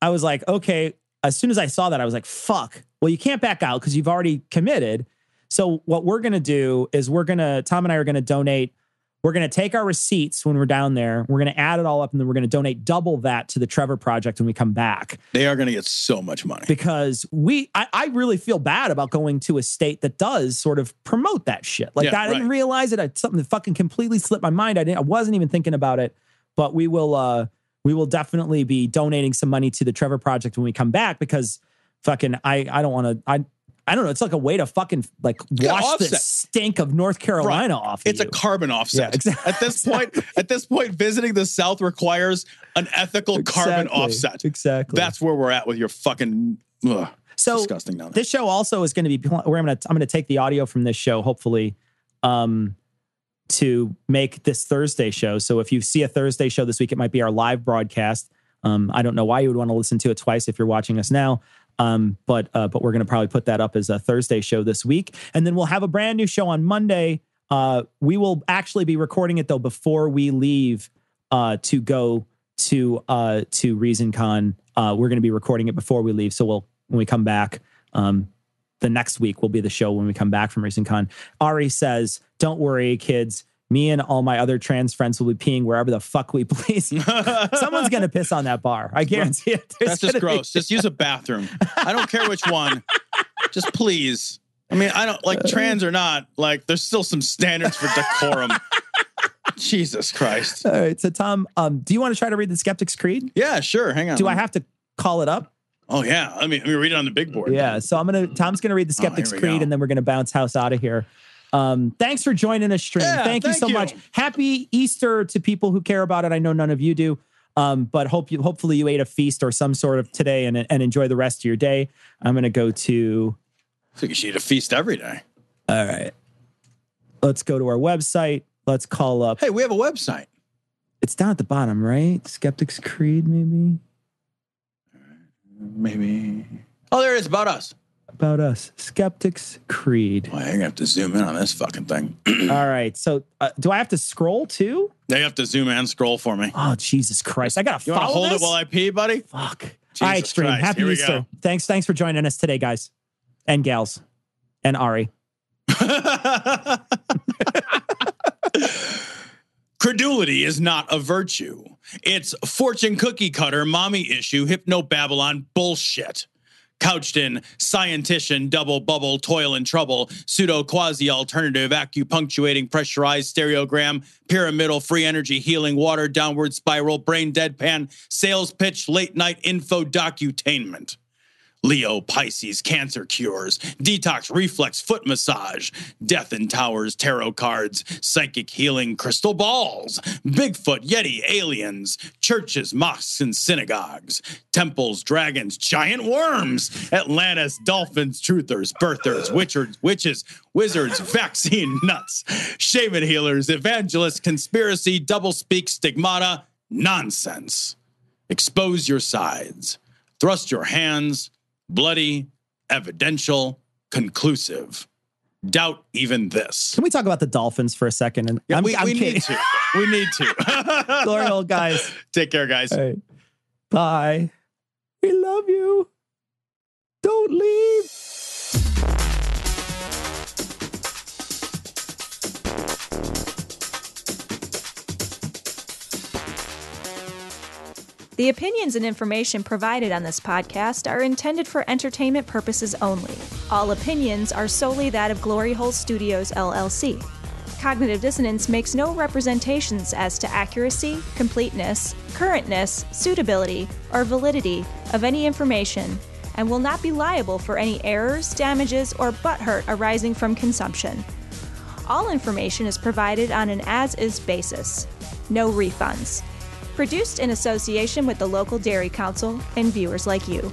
okay. As soon as I saw that, I was like, fuck. Well, you can't back out because you've already committed. So what we're going to do is Tom and I are going to donate. We're going to take our receipts when we're down there. We're going to add it all up, and then we're going to donate double that to the Trevor Project when we come back. They are going to get so much money. Because I really feel bad about going to a state that does sort of promote that shit. Like I didn't realize it. It's something that fucking completely slipped my mind. I wasn't even thinking about it, but we will definitely be donating some money to the Trevor Project when we come back because fucking I don't know. It's like a way to fucking like wash the stink of North Carolina off. It's a carbon offset. Yeah, exactly. At this point, visiting the South requires an ethical carbon offset. Exactly. That's where we're at with your fucking disgusting. Down there. This show also is going to be. I'm going to take the audio from this show, hopefully, to make this Thursday show. So if you see a Thursday show this week, it might be our live broadcast. I don't know why you would want to listen to it twice if you're watching us now. But we're going to probably put that up as a Thursday show this week. And then we'll have a brand new show on Monday. We will actually be recording it though before we leave to go to ReasonCon. We're going to be recording it before we leave. So when we come back, the next week will be the show when we come back from ReasonCon. Ari says, "Don't worry, kids. Me and all my other trans friends will be peeing wherever the fuck we please." Someone's going to piss on that bar. I guarantee it. That's just gross. Just use a bathroom. I don't care which one. Just please. I mean, I don't like trans or not. Like, there's still some standards for decorum. Jesus Christ. All right. So, Tom, do you want to try to read the Skeptic's Creed? Yeah, sure. Hang on. Do I have to call it up? Oh, yeah. Let me read it on the big board. Yeah. So Tom's going to read the Skeptic's here we Creed, go. and then we're going to bounce house out of here. Thanks for joining us, stream. Yeah, thank you so much. Happy Easter to people who care about it. I know none of you do. But hopefully you ate a feast or some sort of today and enjoy the rest of your day. I'm going to go to... I think you should eat a feast every day. All right. Let's go to our website. Let's call up... Hey, we have a website. It's down at the bottom, right? Skeptic's Creed, maybe? Maybe. Oh, there it is. About us. About us. Skeptic's Creed. Well, you're going to have to zoom in on this fucking thing. All right. So do I have to scroll too? They have to zoom in and scroll for me. Oh, Jesus Christ. I got to You want to follow hold this? it while I pee, buddy? Fuck. Jesus All right, stream. Christ. Happy Here we Easter. go. Thanks for joining us today, guys. And gals. And Ari. Credulity is not a virtue. It's fortune cookie cutter, mommy issue, hypno-Babylon bullshit. Couched in scientician, double bubble, toil and trouble, pseudo quasi alternative, acupunctuating, pressurized stereogram, pyramidal, free energy, healing, water, downward spiral, brain deadpan, sales pitch, late night info docutainment. Leo, Pisces, cancer cures, detox, reflex, foot massage, death in towers, tarot cards, psychic healing, crystal balls, Bigfoot, Yeti, aliens, churches, mosques, and synagogues, temples, dragons, giant worms, Atlantis, dolphins, truthers, birthers, witches, wizards, vaccine nuts, shaman healers, evangelists, conspiracy, doublespeak, stigmata, nonsense. Expose your sides. Thrust your hands. Bloody, evidential, conclusive. Doubt even this. Can we talk about the Dolphins for a second? And Yeah, I'm we kidding. need to. We need to. Glory hole, guys. Take care, guys. All right. Bye. We love you. Don't leave. The opinions and information provided on this podcast are intended for entertainment purposes only. All opinions are solely that of Glory Hole Studios, LLC. Cognitive Dissonance makes no representations as to accuracy, completeness, currentness, suitability, or validity of any information, and will not be liable for any errors, damages, or butthurt arising from consumption. All information is provided on an as-is basis. No refunds. Produced in association with the local Dairy Council and viewers like you.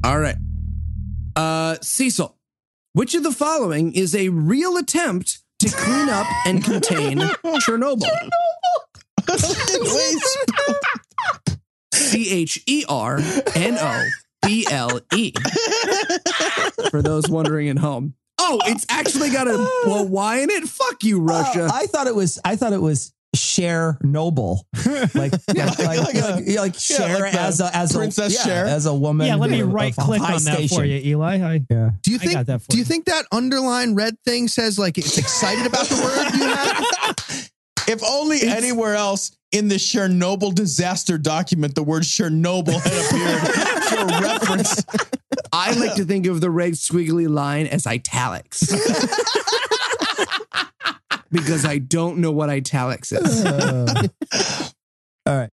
All right. Cecil, which of the following is a real attempt to clean up and contain Chernobyl? CHERNOBLE. For those wondering at home. Oh, it's actually got a Y in it? Fuck you, Russia. I thought it was Cher Noble, like Cher like as a Princess Cher. as a woman. Yeah, let me of right click high on that for station. you, Eli. Do you I got that for think? Do you you. think that underline red thing says like it's excited about the word you have? If only anywhere else in the Chernobyl disaster document, the word Chernobyl had appeared for reference. I like to think of the red squiggly line as italics. Because I don't know what italics is. All right.